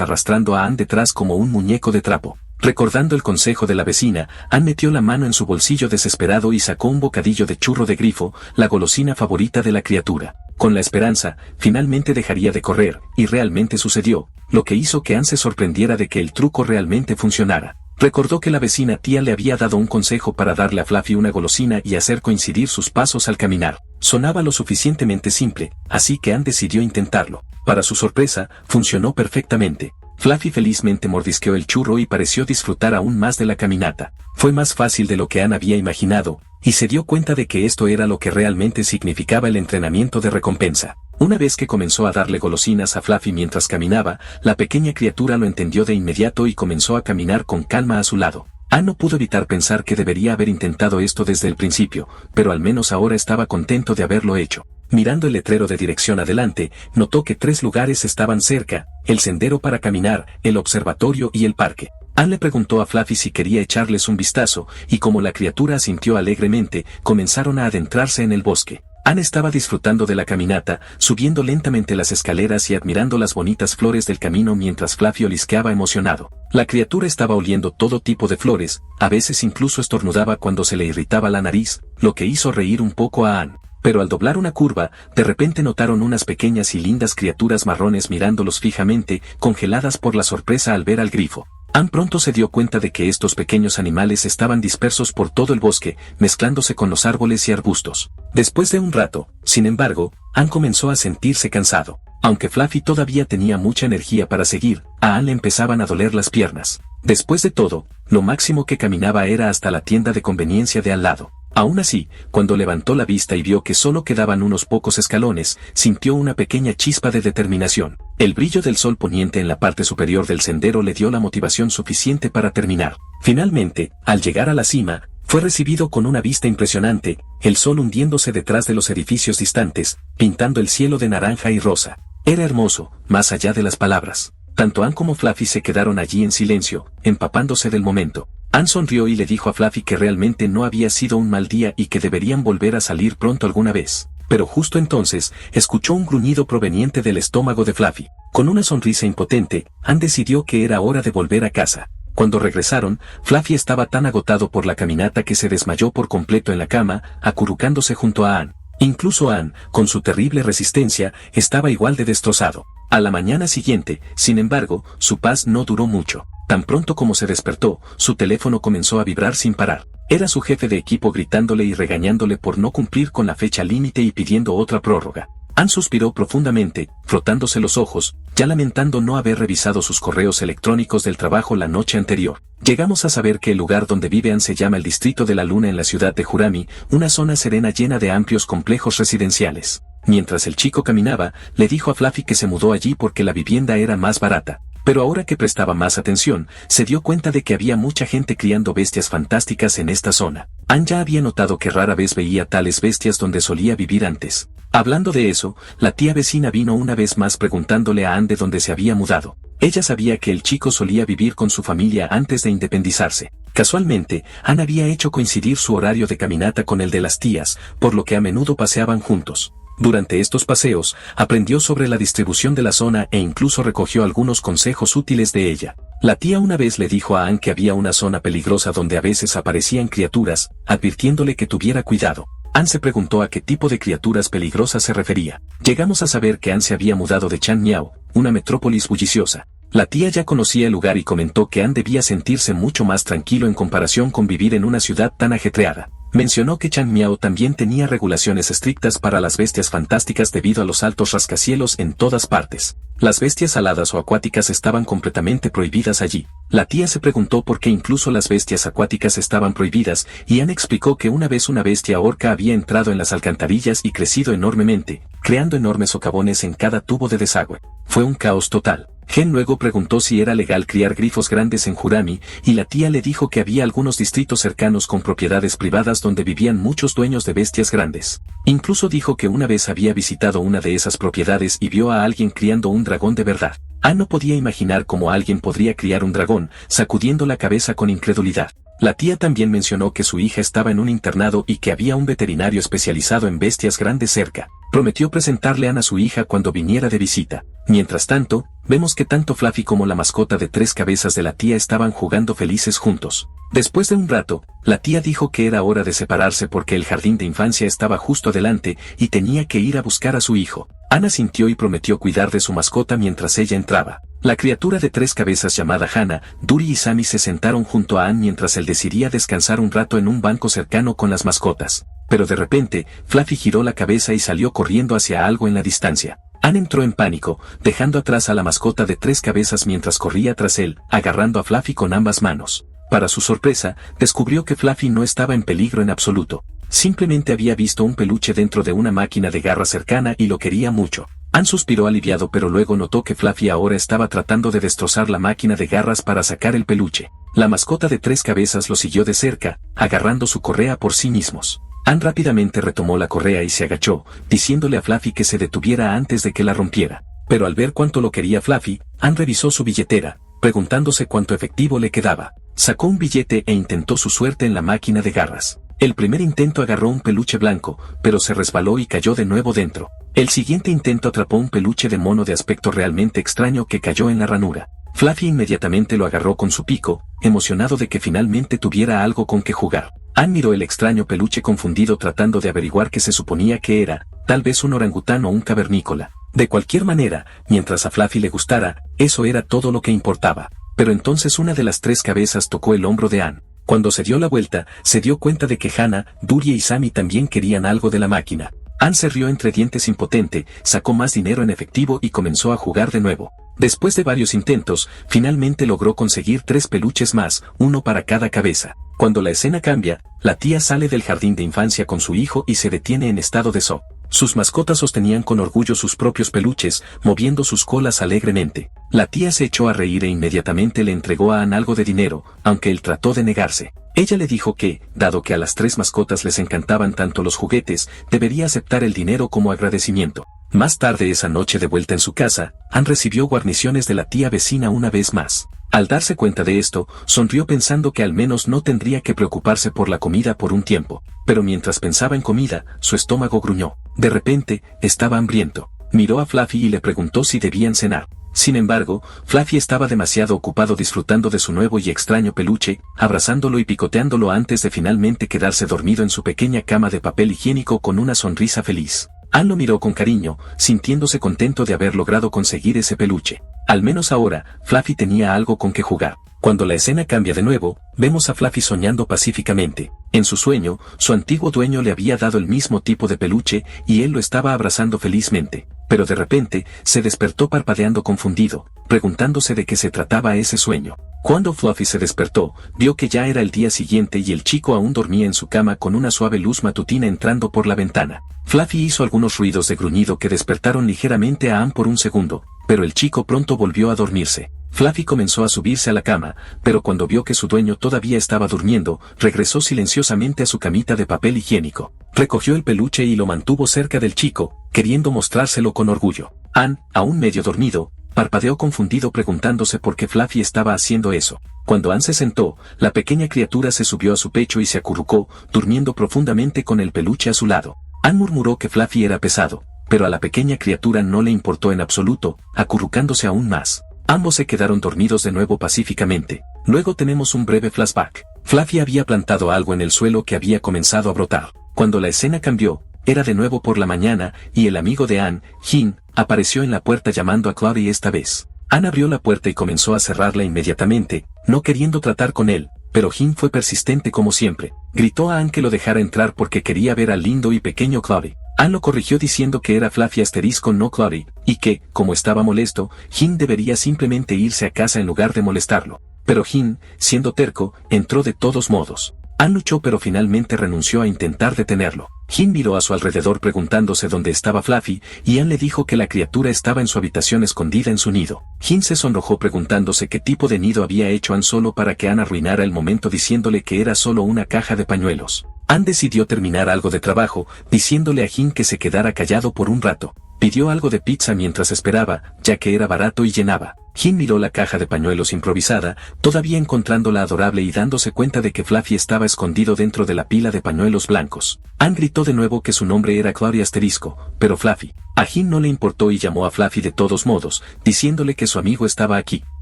arrastrando a Anne detrás como un muñeco de trapo. Recordando el consejo de la vecina, Anne metió la mano en su bolsillo desesperado y sacó un bocadillo de churro de grifo, la golosina favorita de la criatura. Con la esperanza, finalmente dejaría de correr, y realmente sucedió, lo que hizo que Anne se sorprendiera de que el truco realmente funcionara. Recordó que la vecina tía le había dado un consejo para darle a Fluffy una golosina y hacer coincidir sus pasos al caminar. Sonaba lo suficientemente simple, así que Anne decidió intentarlo. Para su sorpresa, funcionó perfectamente. Fluffy felizmente mordisqueó el churro y pareció disfrutar aún más de la caminata. Fue más fácil de lo que Anne había imaginado, y se dio cuenta de que esto era lo que realmente significaba el entrenamiento de recompensa. Una vez que comenzó a darle golosinas a Fluffy mientras caminaba, la pequeña criatura lo entendió de inmediato y comenzó a caminar con calma a su lado. Anne no pudo evitar pensar que debería haber intentado esto desde el principio, pero al menos ahora estaba contento de haberlo hecho. Mirando el letrero de dirección adelante, notó que 3 lugares estaban cerca: el sendero para caminar, el observatorio y el parque. Anne le preguntó a Fluffy si quería echarles un vistazo, y como la criatura asintió alegremente, comenzaron a adentrarse en el bosque. Anne estaba disfrutando de la caminata, subiendo lentamente las escaleras y admirando las bonitas flores del camino mientras Fluffy olisqueaba emocionado. La criatura estaba oliendo todo tipo de flores, a veces incluso estornudaba cuando se le irritaba la nariz, lo que hizo reír un poco a Anne. Pero al doblar una curva, de repente notaron unas pequeñas y lindas criaturas marrones mirándolos fijamente, congeladas por la sorpresa al ver al grifo. Anne pronto se dio cuenta de que estos pequeños animales estaban dispersos por todo el bosque, mezclándose con los árboles y arbustos. Después de un rato, sin embargo, Anne comenzó a sentirse cansado. Aunque Fluffy todavía tenía mucha energía para seguir, a Anne le empezaban a doler las piernas. Después de todo, lo máximo que caminaba era hasta la tienda de conveniencia de al lado. Aún así, cuando levantó la vista y vio que solo quedaban unos pocos escalones, sintió una pequeña chispa de determinación. El brillo del sol poniente en la parte superior del sendero le dio la motivación suficiente para terminar. Finalmente, al llegar a la cima, fue recibido con una vista impresionante, el sol hundiéndose detrás de los edificios distantes, pintando el cielo de naranja y rosa. Era hermoso, más allá de las palabras. Tanto Anne como Fluffy se quedaron allí en silencio, empapándose del momento. Anne sonrió y le dijo a Fluffy que realmente no había sido un mal día y que deberían volver a salir pronto alguna vez. Pero justo entonces, escuchó un gruñido proveniente del estómago de Fluffy. Con una sonrisa impotente, Anne decidió que era hora de volver a casa. Cuando regresaron, Fluffy estaba tan agotado por la caminata que se desmayó por completo en la cama, acurrucándose junto a Anne. Incluso Anne, con su terrible resistencia, estaba igual de destrozado. A la mañana siguiente, sin embargo, su paz no duró mucho. Tan pronto como se despertó, su teléfono comenzó a vibrar sin parar. Era su jefe de equipo gritándole y regañándole por no cumplir con la fecha límite y pidiendo otra prórroga. Anne suspiró profundamente, frotándose los ojos, ya lamentando no haber revisado sus correos electrónicos del trabajo la noche anterior. Llegamos a saber que el lugar donde vive Anne se llama el Distrito de la Luna en la ciudad de Jurami, una zona serena llena de amplios complejos residenciales. Mientras el chico caminaba, le dijo a Fluffy que se mudó allí porque la vivienda era más barata. Pero ahora que prestaba más atención, se dio cuenta de que había mucha gente criando bestias fantásticas en esta zona. Anne ya había notado que rara vez veía tales bestias donde solía vivir antes. Hablando de eso, la tía vecina vino una vez más preguntándole a Anne de dónde se había mudado. Ella sabía que el chico solía vivir con su familia antes de independizarse. Casualmente, Anne había hecho coincidir su horario de caminata con el de las tías, por lo que a menudo paseaban juntos. Durante estos paseos, aprendió sobre la distribución de la zona e incluso recogió algunos consejos útiles de ella. La tía una vez le dijo a Anne que había una zona peligrosa donde a veces aparecían criaturas, advirtiéndole que tuviera cuidado. Anne se preguntó a qué tipo de criaturas peligrosas se refería. Llegamos a saber que Anne se había mudado de Changmiao, una metrópolis bulliciosa. La tía ya conocía el lugar y comentó que Anne debía sentirse mucho más tranquilo en comparación con vivir en una ciudad tan ajetreada. Mencionó que Chan Miao también tenía regulaciones estrictas para las bestias fantásticas debido a los altos rascacielos en todas partes. Las bestias aladas o acuáticas estaban completamente prohibidas allí. La tía se preguntó por qué incluso las bestias acuáticas estaban prohibidas, y Anne explicó que una vez una bestia orca había entrado en las alcantarillas y crecido enormemente, creando enormes socavones en cada tubo de desagüe. Fue un caos total. Gen luego preguntó si era legal criar grifos grandes en Jurami, y la tía le dijo que había algunos distritos cercanos con propiedades privadas donde vivían muchos dueños de bestias grandes. Incluso dijo que una vez había visitado una de esas propiedades y vio a alguien criando un dragón de verdad. Anne no podía imaginar cómo alguien podría criar un dragón, sacudiendo la cabeza con incredulidad. La tía también mencionó que su hija estaba en un internado y que había un veterinario especializado en bestias grandes cerca. Prometió presentarle a Anne a su hija cuando viniera de visita. Mientras tanto, vemos que tanto Fluffy como la mascota de 3 cabezas de la tía estaban jugando felices juntos. Después de un rato, la tía dijo que era hora de separarse porque el jardín de infancia estaba justo adelante y tenía que ir a buscar a su hijo. Anne sintió y prometió cuidar de su mascota mientras ella entraba. La criatura de 3 cabezas llamada Hana, Duri y Sammy se sentaron junto a Anne mientras él decidía descansar un rato en un banco cercano con las mascotas. Pero de repente, Fluffy giró la cabeza y salió corriendo hacia algo en la distancia. Anne entró en pánico, dejando atrás a la mascota de 3 cabezas mientras corría tras él, agarrando a Fluffy con ambas manos. Para su sorpresa, descubrió que Fluffy no estaba en peligro en absoluto. Simplemente había visto un peluche dentro de una máquina de garra cercana y lo quería mucho. Anne suspiró aliviado, pero luego notó que Fluffy ahora estaba tratando de destrozar la máquina de garras para sacar el peluche. La mascota de 3 cabezas lo siguió de cerca, agarrando su correa por sí mismos. Anne rápidamente retomó la correa y se agachó, diciéndole a Fluffy que se detuviera antes de que la rompiera. Pero al ver cuánto lo quería Fluffy, Anne revisó su billetera, preguntándose cuánto efectivo le quedaba. Sacó un billete e intentó su suerte en la máquina de garras. El primer intento agarró un peluche blanco, pero se resbaló y cayó de nuevo dentro. El siguiente intento atrapó un peluche de mono de aspecto realmente extraño que cayó en la ranura. Fluffy inmediatamente lo agarró con su pico, emocionado de que finalmente tuviera algo con que jugar. Anne miró el extraño peluche confundido tratando de averiguar qué se suponía que era, tal vez un orangután o un cavernícola. De cualquier manera, mientras a Fluffy le gustara, eso era todo lo que importaba. Pero entonces una de las 3 cabezas tocó el hombro de Anne. Cuando se dio la vuelta, se dio cuenta de que Hana, Duri y Sammy también querían algo de la máquina. Anne se rió entre dientes impotente, sacó más dinero en efectivo y comenzó a jugar de nuevo. Después de varios intentos, finalmente logró conseguir 3 peluches más, uno para cada cabeza. Cuando la escena cambia, la tía sale del jardín de infancia con su hijo y se detiene en estado de shock. Sus mascotas sostenían con orgullo sus propios peluches, moviendo sus colas alegremente. La tía se echó a reír e inmediatamente le entregó a Anne algo de dinero, aunque él trató de negarse. Ella le dijo que, dado que a las 3 mascotas les encantaban tanto los juguetes, debería aceptar el dinero como agradecimiento. Más tarde esa noche, de vuelta en su casa, Anne recibió guarniciones de la tía vecina una vez más. Al darse cuenta de esto, sonrió pensando que al menos no tendría que preocuparse por la comida por un tiempo. Pero mientras pensaba en comida, su estómago gruñó. De repente, estaba hambriento. Miró a Fluffy y le preguntó si debían cenar. Sin embargo, Fluffy estaba demasiado ocupado disfrutando de su nuevo y extraño peluche, abrazándolo y picoteándolo antes de finalmente quedarse dormido en su pequeña cama de papel higiénico con una sonrisa feliz. Anne lo miró con cariño, sintiéndose contento de haber logrado conseguir ese peluche. Al menos ahora, Fluffy tenía algo con que jugar. Cuando la escena cambia de nuevo, vemos a Fluffy soñando pacíficamente. En su sueño, su antiguo dueño le había dado el mismo tipo de peluche y él lo estaba abrazando felizmente. Pero de repente, se despertó parpadeando confundido, preguntándose de qué se trataba ese sueño. Cuando Fluffy se despertó, vio que ya era el día siguiente y el chico aún dormía en su cama con una suave luz matutina entrando por la ventana. Fluffy hizo algunos ruidos de gruñido que despertaron ligeramente a Anne por un segundo, pero el chico pronto volvió a dormirse. Fluffy comenzó a subirse a la cama, pero cuando vio que su dueño todavía estaba durmiendo, regresó silenciosamente a su camita de papel higiénico. Recogió el peluche y lo mantuvo cerca del chico, queriendo mostrárselo con orgullo. Anne, aún medio dormido, parpadeó confundido preguntándose por qué Fluffy estaba haciendo eso. Cuando Anne se sentó, la pequeña criatura se subió a su pecho y se acurrucó, durmiendo profundamente con el peluche a su lado. Anne murmuró que Fluffy era pesado, pero a la pequeña criatura no le importó en absoluto, acurrucándose aún más. Ambos se quedaron dormidos de nuevo pacíficamente. Luego tenemos un breve flashback. Fluffy había plantado algo en el suelo que había comenzado a brotar. Cuando la escena cambió, era de nuevo por la mañana, y el amigo de Anne, Jin, apareció en la puerta llamando a Clary esta vez. Anne abrió la puerta y comenzó a cerrarla inmediatamente, no queriendo tratar con él, pero Jin fue persistente como siempre. gritó a Ann que lo dejara entrar porque quería ver al lindo y pequeño Chloe. Ann lo corrigió diciendo que era Fluffy asterisco no Chloe, y que, como estaba molesto, Jin debería simplemente irse a casa en lugar de molestarlo. Pero Jin, siendo terco, entró de todos modos. Ann luchó pero finalmente renunció a intentar detenerlo. Jin miró a su alrededor preguntándose dónde estaba Fluffy, y Ann le dijo que la criatura estaba en su habitación escondida en su nido. Jin se sonrojó preguntándose qué tipo de nido había hecho Ann solo para que Ann arruinara el momento diciéndole que era solo una caja de pañuelos. Ann decidió terminar algo de trabajo, diciéndole a Jin que se quedara callado por un rato. Pidió algo de pizza mientras esperaba, ya que era barato y llenaba. Jin miró la caja de pañuelos improvisada, todavía encontrándola adorable y dándose cuenta de que Fluffy estaba escondido dentro de la pila de pañuelos blancos. Ann gritó de nuevo que su nombre era Chloe asterisco, pero Fluffy. A Jin no le importó y llamó a Fluffy de todos modos, diciéndole que su amigo estaba aquí.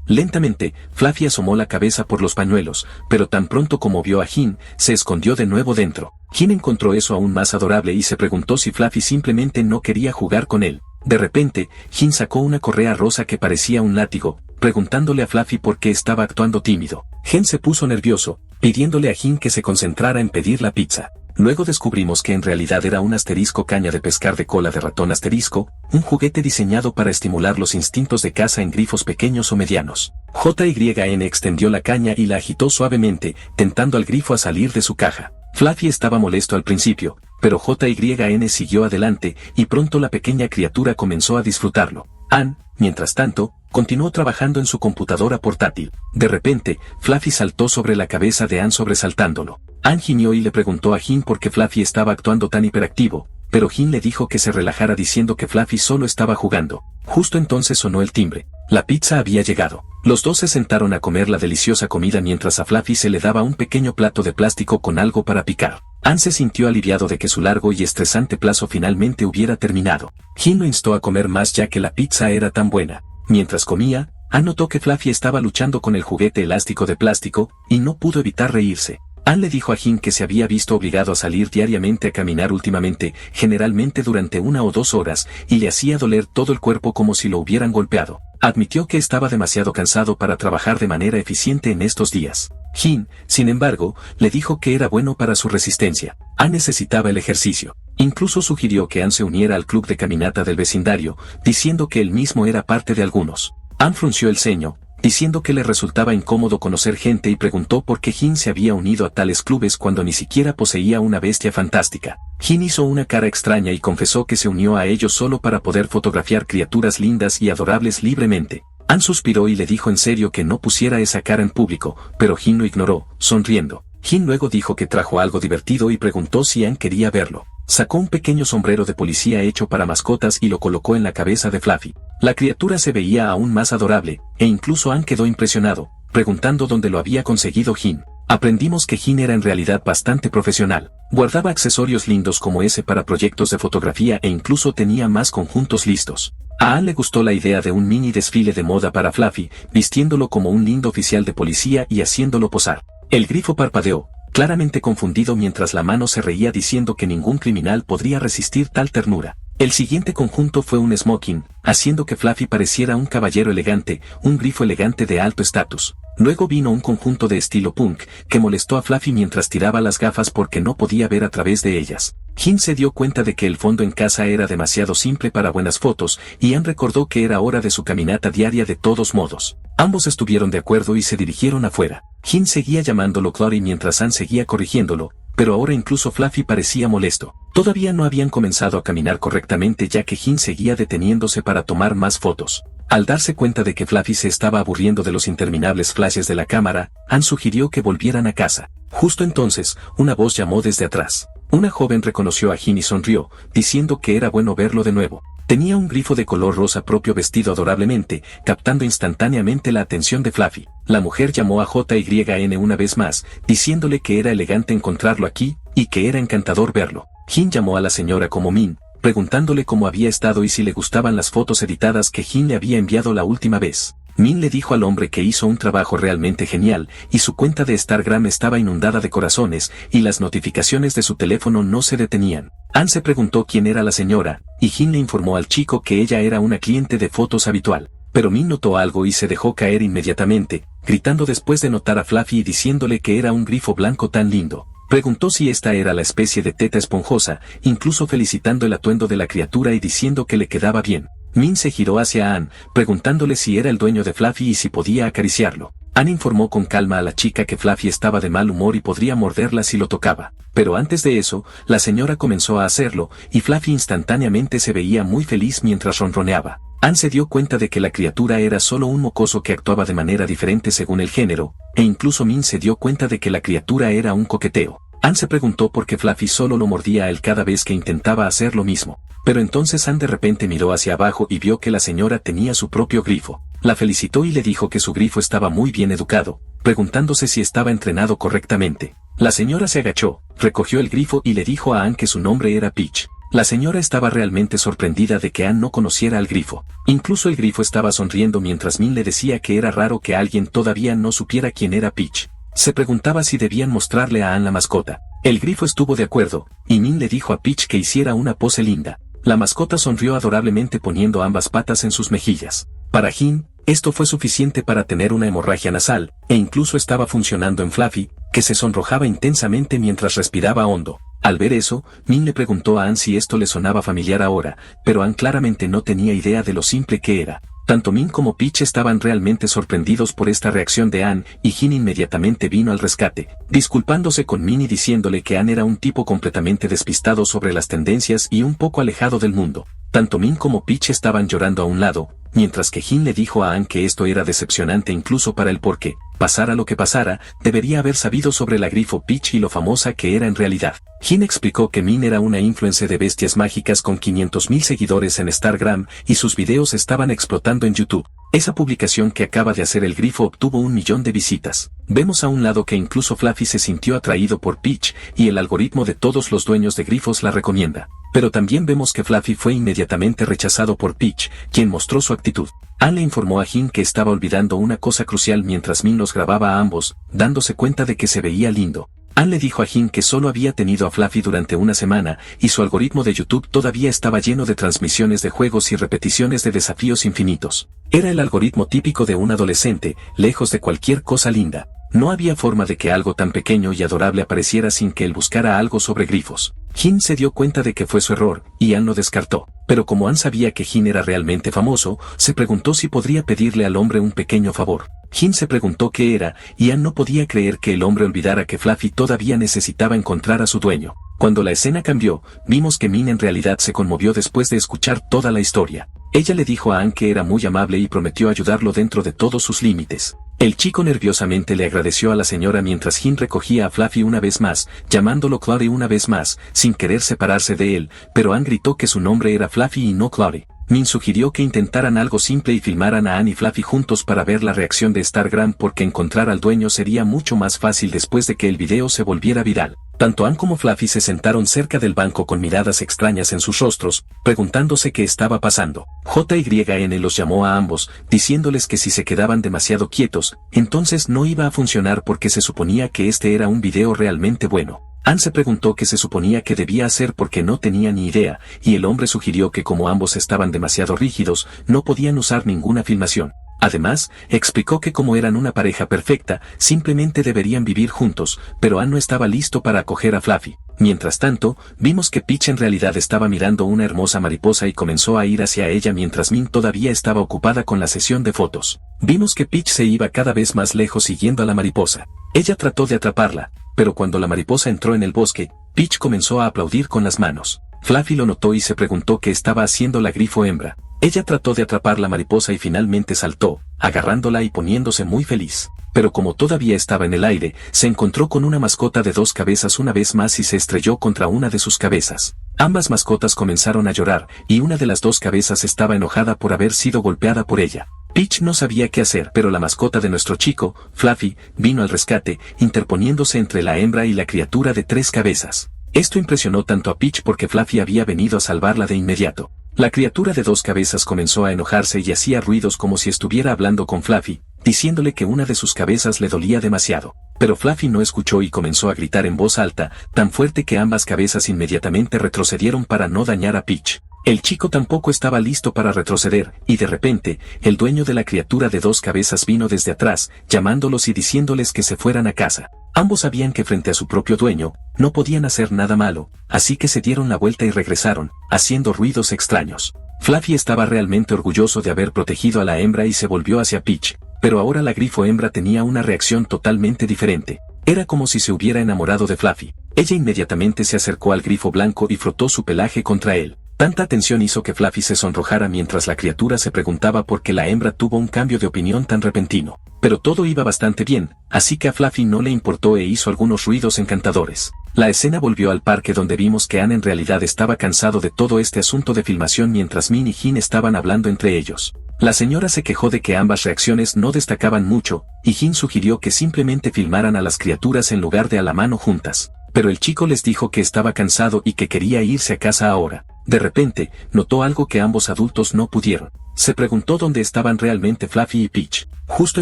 Lentamente, Fluffy asomó la cabeza por los pañuelos, pero tan pronto como vio a Jin, se escondió de nuevo dentro. Jin encontró eso aún más adorable y se preguntó si Fluffy simplemente no quería jugar con él. De repente, Jin sacó una correa rosa que parecía un látigo, preguntándole a Fluffy por qué estaba actuando tímido. Jin se puso nervioso, pidiéndole a Jin que se concentrara en pedir la pizza. Luego descubrimos que en realidad era un asterisco caña de pescar de cola de ratón asterisco, un juguete diseñado para estimular los instintos de caza en grifos pequeños o medianos. JYN extendió la caña y la agitó suavemente, tentando al grifo a salir de su caja. Fluffy estaba molesto al principio, pero JYN siguió adelante, y pronto la pequeña criatura comenzó a disfrutarlo. Ann, mientras tanto, continuó trabajando en su computadora portátil. De repente, Fluffy saltó sobre la cabeza de Ann sobresaltándolo. Ann gimió y le preguntó a Jin por qué Fluffy estaba actuando tan hiperactivo, pero Jin le dijo que se relajara diciendo que Fluffy solo estaba jugando. Justo entonces sonó el timbre. La pizza había llegado. Los dos se sentaron a comer la deliciosa comida mientras a Fluffy se le daba un pequeño plato de plástico con algo para picar. Ann se sintió aliviado de que su largo y estresante plazo finalmente hubiera terminado. Jin lo instó a comer más ya que la pizza era tan buena. Mientras comía, Ann notó que Fluffy estaba luchando con el juguete elástico de plástico, y no pudo evitar reírse. Ann le dijo a Jin que se había visto obligado a salir diariamente a caminar últimamente, generalmente durante 1 o 2 horas, y le hacía doler todo el cuerpo como si lo hubieran golpeado. Admitió que estaba demasiado cansado para trabajar de manera eficiente en estos días. Jin, sin embargo, le dijo que era bueno para su resistencia. Ann necesitaba el ejercicio. Incluso sugirió que Ann se uniera al club de caminata del vecindario, diciendo que él mismo era parte de algunos. Ann frunció el ceño, diciendo que le resultaba incómodo conocer gente y preguntó por qué Jin se había unido a tales clubes cuando ni siquiera poseía una bestia fantástica. Jin hizo una cara extraña y confesó que se unió a ellos solo para poder fotografiar criaturas lindas y adorables libremente. Ann suspiró y le dijo en serio que no pusiera esa cara en público, pero Jin lo ignoró, sonriendo. Jin luego dijo que trajo algo divertido y preguntó si Ann quería verlo. Sacó un pequeño sombrero de policía hecho para mascotas y lo colocó en la cabeza de Fluffy. La criatura se veía aún más adorable, e incluso Ann quedó impresionado, preguntando dónde lo había conseguido Jin. Aprendimos que Jin era en realidad bastante profesional. Guardaba accesorios lindos como ese para proyectos de fotografía e incluso tenía más conjuntos listos. A Ann le gustó la idea de un mini desfile de moda para Fluffy, vistiéndolo como un lindo oficial de policía y haciéndolo posar. El grifo parpadeó, claramente confundido mientras la mano se reía diciendo que ningún criminal podría resistir tal ternura. El siguiente conjunto fue un smoking, haciendo que Fluffy pareciera un caballero elegante, un grifo elegante de alto estatus. Luego vino un conjunto de estilo punk, que molestó a Fluffy mientras tiraba las gafas porque no podía ver a través de ellas. Jin se dio cuenta de que el fondo en casa era demasiado simple para buenas fotos, y Ann recordó que era hora de su caminata diaria de todos modos. Ambos estuvieron de acuerdo y se dirigieron afuera. Jin seguía llamándolo Chloe mientras Ann seguía corrigiéndolo, pero ahora incluso Fluffy parecía molesto. Todavía no habían comenzado a caminar correctamente ya que Jin seguía deteniéndose para tomar más fotos. Al darse cuenta de que Fluffy se estaba aburriendo de los interminables flashes de la cámara, Ann sugirió que volvieran a casa. Justo entonces, una voz llamó desde atrás. Una joven reconoció a Jin y sonrió, diciendo que era bueno verlo de nuevo. Tenía un grifo de color rosa propio vestido adorablemente, captando instantáneamente la atención de Fluffy. La mujer llamó a JYN una vez más, diciéndole que era elegante encontrarlo aquí, y que era encantador verlo. Jin llamó a la señora como Min, preguntándole cómo había estado y si le gustaban las fotos editadas que Jin le había enviado la última vez. Min le dijo al hombre que hizo un trabajo realmente genial, y su cuenta de Instagram estaba inundada de corazones, y las notificaciones de su teléfono no se detenían. Ann se preguntó quién era la señora, y Jin le informó al chico que ella era una cliente de fotos habitual. Pero Min notó algo y se dejó caer inmediatamente, gritando después de notar a Fluffy y diciéndole que era un grifo blanco tan lindo. Preguntó si esta era la especie de teta esponjosa, incluso felicitando el atuendo de la criatura y diciendo que le quedaba bien. Min se giró hacia Ann, preguntándole si era el dueño de Fluffy y si podía acariciarlo. Ann informó con calma a la chica que Fluffy estaba de mal humor y podría morderla si lo tocaba. Pero antes de eso, la señora comenzó a hacerlo, y Fluffy instantáneamente se veía muy feliz mientras ronroneaba. Ann se dio cuenta de que la criatura era solo un mocoso que actuaba de manera diferente según el género, e incluso Min se dio cuenta de que la criatura era un coqueteo. Ann se preguntó por qué Fluffy solo lo mordía a él cada vez que intentaba hacer lo mismo. Pero entonces Ann de repente miró hacia abajo y vio que la señora tenía su propio grifo. La felicitó y le dijo que su grifo estaba muy bien educado, preguntándose si estaba entrenado correctamente. La señora se agachó, recogió el grifo y le dijo a Ann que su nombre era Peach. La señora estaba realmente sorprendida de que Ann no conociera al grifo. Incluso el grifo estaba sonriendo mientras Min le decía que era raro que alguien todavía no supiera quién era Peach. Se preguntaba si debían mostrarle a Ann la mascota. El grifo estuvo de acuerdo, y Min le dijo a Peach que hiciera una pose linda. La mascota sonrió adorablemente poniendo ambas patas en sus mejillas. Para Jin, esto fue suficiente para tener una hemorragia nasal, e incluso estaba funcionando en Fluffy, que se sonrojaba intensamente mientras respiraba hondo. Al ver eso, Min le preguntó a Ann si esto le sonaba familiar ahora, pero Ann claramente no tenía idea de lo simple que era. Tanto Min como Peach estaban realmente sorprendidos por esta reacción de Ann, y Jin inmediatamente vino al rescate, disculpándose con Min y diciéndole que Ann era un tipo completamente despistado sobre las tendencias y un poco alejado del mundo. Tanto Min como Peach estaban llorando a un lado, mientras que Jin le dijo a Ann que esto era decepcionante incluso para él porque, pasara lo que pasara, debería haber sabido sobre la grifo Peach y lo famosa que era en realidad. Jin explicó que Min era una influencer de bestias mágicas con 500.000 seguidores en Instagram y sus videos estaban explotando en YouTube. Esa publicación que acaba de hacer el grifo obtuvo 1 millón de visitas. Vemos a un lado que incluso Fluffy se sintió atraído por Peach y el algoritmo de todos los dueños de grifos la recomienda. Pero también vemos que Fluffy fue inmediatamente rechazado por Peach, quien mostró su actitud. Ann le informó a Jin que estaba olvidando una cosa crucial mientras Min los grababa a ambos, dándose cuenta de que se veía lindo. Ann le dijo a Jin que solo había tenido a Fluffy durante una semana, y su algoritmo de YouTube todavía estaba lleno de transmisiones de juegos y repeticiones de desafíos infinitos. Era el algoritmo típico de un adolescente, lejos de cualquier cosa linda. No había forma de que algo tan pequeño y adorable apareciera sin que él buscara algo sobre grifos. Jin se dio cuenta de que fue su error, y Ann lo descartó. Pero como Ann sabía que Jin era realmente famoso, se preguntó si podría pedirle al hombre un pequeño favor. Jin se preguntó qué era, y Ann no podía creer que el hombre olvidara que Fluffy todavía necesitaba encontrar a su dueño. Cuando la escena cambió, vimos que Min en realidad se conmovió después de escuchar toda la historia. Ella le dijo a Ann que era muy amable y prometió ayudarlo dentro de todos sus límites. El chico nerviosamente le agradeció a la señora mientras Jin recogía a Fluffy una vez más, llamándolo Clary una vez más, sin querer separarse de él, pero Ann gritó que su nombre era Fluffy y no Clary. Min sugirió que intentaran algo simple y filmaran a Ann y Fluffy juntos para ver la reacción de Stargram porque encontrar al dueño sería mucho más fácil después de que el video se volviera viral. Tanto Ann como Fluffy se sentaron cerca del banco con miradas extrañas en sus rostros, preguntándose qué estaba pasando. JYN los llamó a ambos, diciéndoles que si se quedaban demasiado quietos, entonces no iba a funcionar porque se suponía que este era un video realmente bueno. Ann se preguntó qué se suponía que debía hacer porque no tenía ni idea, y el hombre sugirió que como ambos estaban demasiado rígidos, no podían usar ninguna filmación. Además, explicó que como eran una pareja perfecta, simplemente deberían vivir juntos, pero Ann no estaba listo para acoger a Fluffy. Mientras tanto, vimos que Peach en realidad estaba mirando una hermosa mariposa y comenzó a ir hacia ella mientras Min todavía estaba ocupada con la sesión de fotos. Vimos que Peach se iba cada vez más lejos siguiendo a la mariposa. Ella trató de atraparla, pero cuando la mariposa entró en el bosque, Peach comenzó a aplaudir con las manos. Fluffy lo notó y se preguntó qué estaba haciendo la grifo hembra. Ella trató de atrapar la mariposa y finalmente saltó, agarrándola y poniéndose muy feliz. Pero como todavía estaba en el aire, se encontró con una mascota de 2 cabezas una vez más y se estrelló contra una de sus cabezas. Ambas mascotas comenzaron a llorar, y una de las 2 cabezas estaba enojada por haber sido golpeada por ella. Peach no sabía qué hacer, pero la mascota de nuestro chico, Fluffy, vino al rescate, interponiéndose entre la hembra y la criatura de 3 cabezas. Esto impresionó tanto a Peach porque Fluffy había venido a salvarla de inmediato. La criatura de 2 cabezas comenzó a enojarse y hacía ruidos como si estuviera hablando con Fluffy, diciéndole que una de sus cabezas le dolía demasiado. Pero Fluffy no escuchó y comenzó a gritar en voz alta, tan fuerte que ambas cabezas inmediatamente retrocedieron para no dañar a Peach. El chico tampoco estaba listo para retroceder, y de repente, el dueño de la criatura de 2 cabezas vino desde atrás, llamándolos y diciéndoles que se fueran a casa. Ambos sabían que frente a su propio dueño, no podían hacer nada malo, así que se dieron la vuelta y regresaron, haciendo ruidos extraños. Fluffy estaba realmente orgulloso de haber protegido a la hembra y se volvió hacia Peach, pero ahora la grifo hembra tenía una reacción totalmente diferente. Era como si se hubiera enamorado de Fluffy. Ella inmediatamente se acercó al grifo blanco y frotó su pelaje contra él. Tanta atención hizo que Fluffy se sonrojara mientras la criatura se preguntaba por qué la hembra tuvo un cambio de opinión tan repentino. Pero todo iba bastante bien, así que a Fluffy no le importó e hizo algunos ruidos encantadores. La escena volvió al parque donde vimos que Ann en realidad estaba cansado de todo este asunto de filmación mientras Min y Jin estaban hablando entre ellos. La señora se quejó de que ambas reacciones no destacaban mucho, y Jin sugirió que simplemente filmaran a las criaturas en lugar de a la mano juntas. Pero el chico les dijo que estaba cansado y que quería irse a casa ahora. De repente, notó algo que ambos adultos no pudieron. Se preguntó dónde estaban realmente Fluffy y Peach. Justo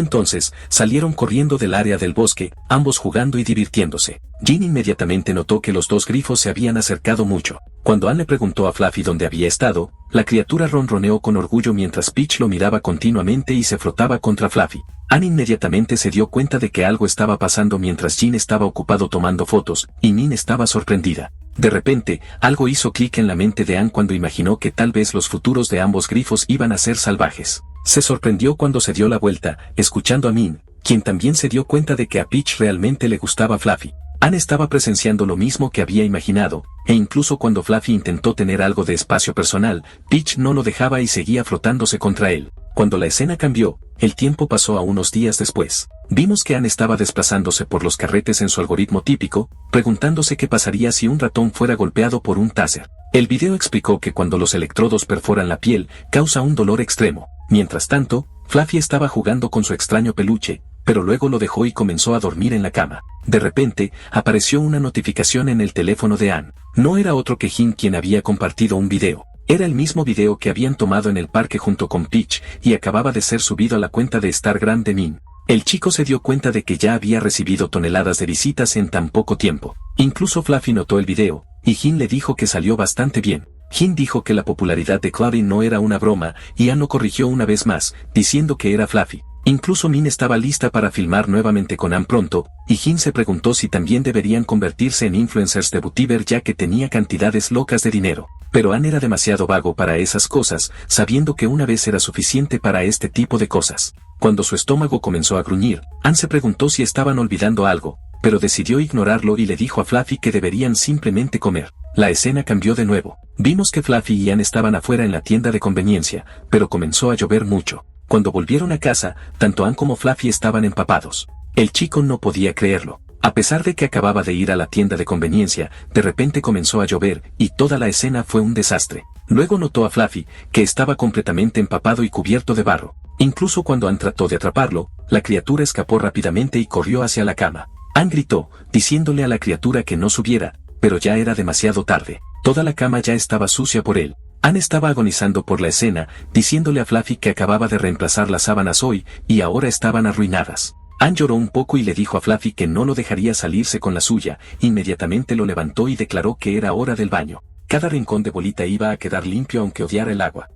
entonces, salieron corriendo del área del bosque, ambos jugando y divirtiéndose. Jin inmediatamente notó que los dos grifos se habían acercado mucho. Cuando Ann le preguntó a Fluffy dónde había estado, la criatura ronroneó con orgullo mientras Peach lo miraba continuamente y se frotaba contra Fluffy. Ann inmediatamente se dio cuenta de que algo estaba pasando mientras Jin estaba ocupado tomando fotos, y Min estaba sorprendida. De repente, algo hizo clic en la mente de Ann cuando imaginó que tal vez los futuros de ambos grifos iban a ser salvajes. Se sorprendió cuando se dio la vuelta, escuchando a Min, quien también se dio cuenta de que a Peach realmente le gustaba Fluffy. Ann estaba presenciando lo mismo que había imaginado, e incluso cuando Fluffy intentó tener algo de espacio personal, Peach no lo dejaba y seguía frotándose contra él. Cuando la escena cambió, el tiempo pasó a unos días después. Vimos que Ann estaba desplazándose por los carretes en su algoritmo típico, preguntándose qué pasaría si un ratón fuera golpeado por un taser. El video explicó que cuando los electrodos perforan la piel, causa un dolor extremo. Mientras tanto, Fluffy estaba jugando con su extraño peluche, pero luego lo dejó y comenzó a dormir en la cama. De repente, apareció una notificación en el teléfono de Ann. No era otro que Jin quien había compartido un video. Era el mismo video que habían tomado en el parque junto con Peach, y acababa de ser subido a la cuenta de Instagram de Min. El chico se dio cuenta de que ya había recibido toneladas de visitas en tan poco tiempo. Incluso Fluffy notó el video, y Jin le dijo que salió bastante bien. Jin dijo que la popularidad de Cloudy no era una broma, y Ann lo corrigió una vez más, diciendo que era Fluffy. Incluso Min estaba lista para filmar nuevamente con Ann pronto, y Jin se preguntó si también deberían convertirse en influencers de Bootyver ya que tenía cantidades locas de dinero. Pero Ann era demasiado vago para esas cosas, sabiendo que una vez era suficiente para este tipo de cosas. Cuando su estómago comenzó a gruñir, Ann se preguntó si estaban olvidando algo, pero decidió ignorarlo y le dijo a Fluffy que deberían simplemente comer. La escena cambió de nuevo. Vimos que Fluffy y Ann estaban afuera en la tienda de conveniencia, pero comenzó a llover mucho. Cuando volvieron a casa, tanto Ann como Fluffy estaban empapados. El chico no podía creerlo. A pesar de que acababa de ir a la tienda de conveniencia, de repente comenzó a llover, y toda la escena fue un desastre. Luego notó a Fluffy, que estaba completamente empapado y cubierto de barro. Incluso cuando Ann trató de atraparlo, la criatura escapó rápidamente y corrió hacia la cama. Ann gritó, diciéndole a la criatura que no subiera, pero ya era demasiado tarde. Toda la cama ya estaba sucia por él. Ann estaba agonizando por la escena, diciéndole a Fluffy que acababa de reemplazar las sábanas hoy, y ahora estaban arruinadas. Ann lloró un poco y le dijo a Fluffy que no lo dejaría salirse con la suya, inmediatamente lo levantó y declaró que era hora del baño. Cada rincón de bolita iba a quedar limpio aunque odiara el agua.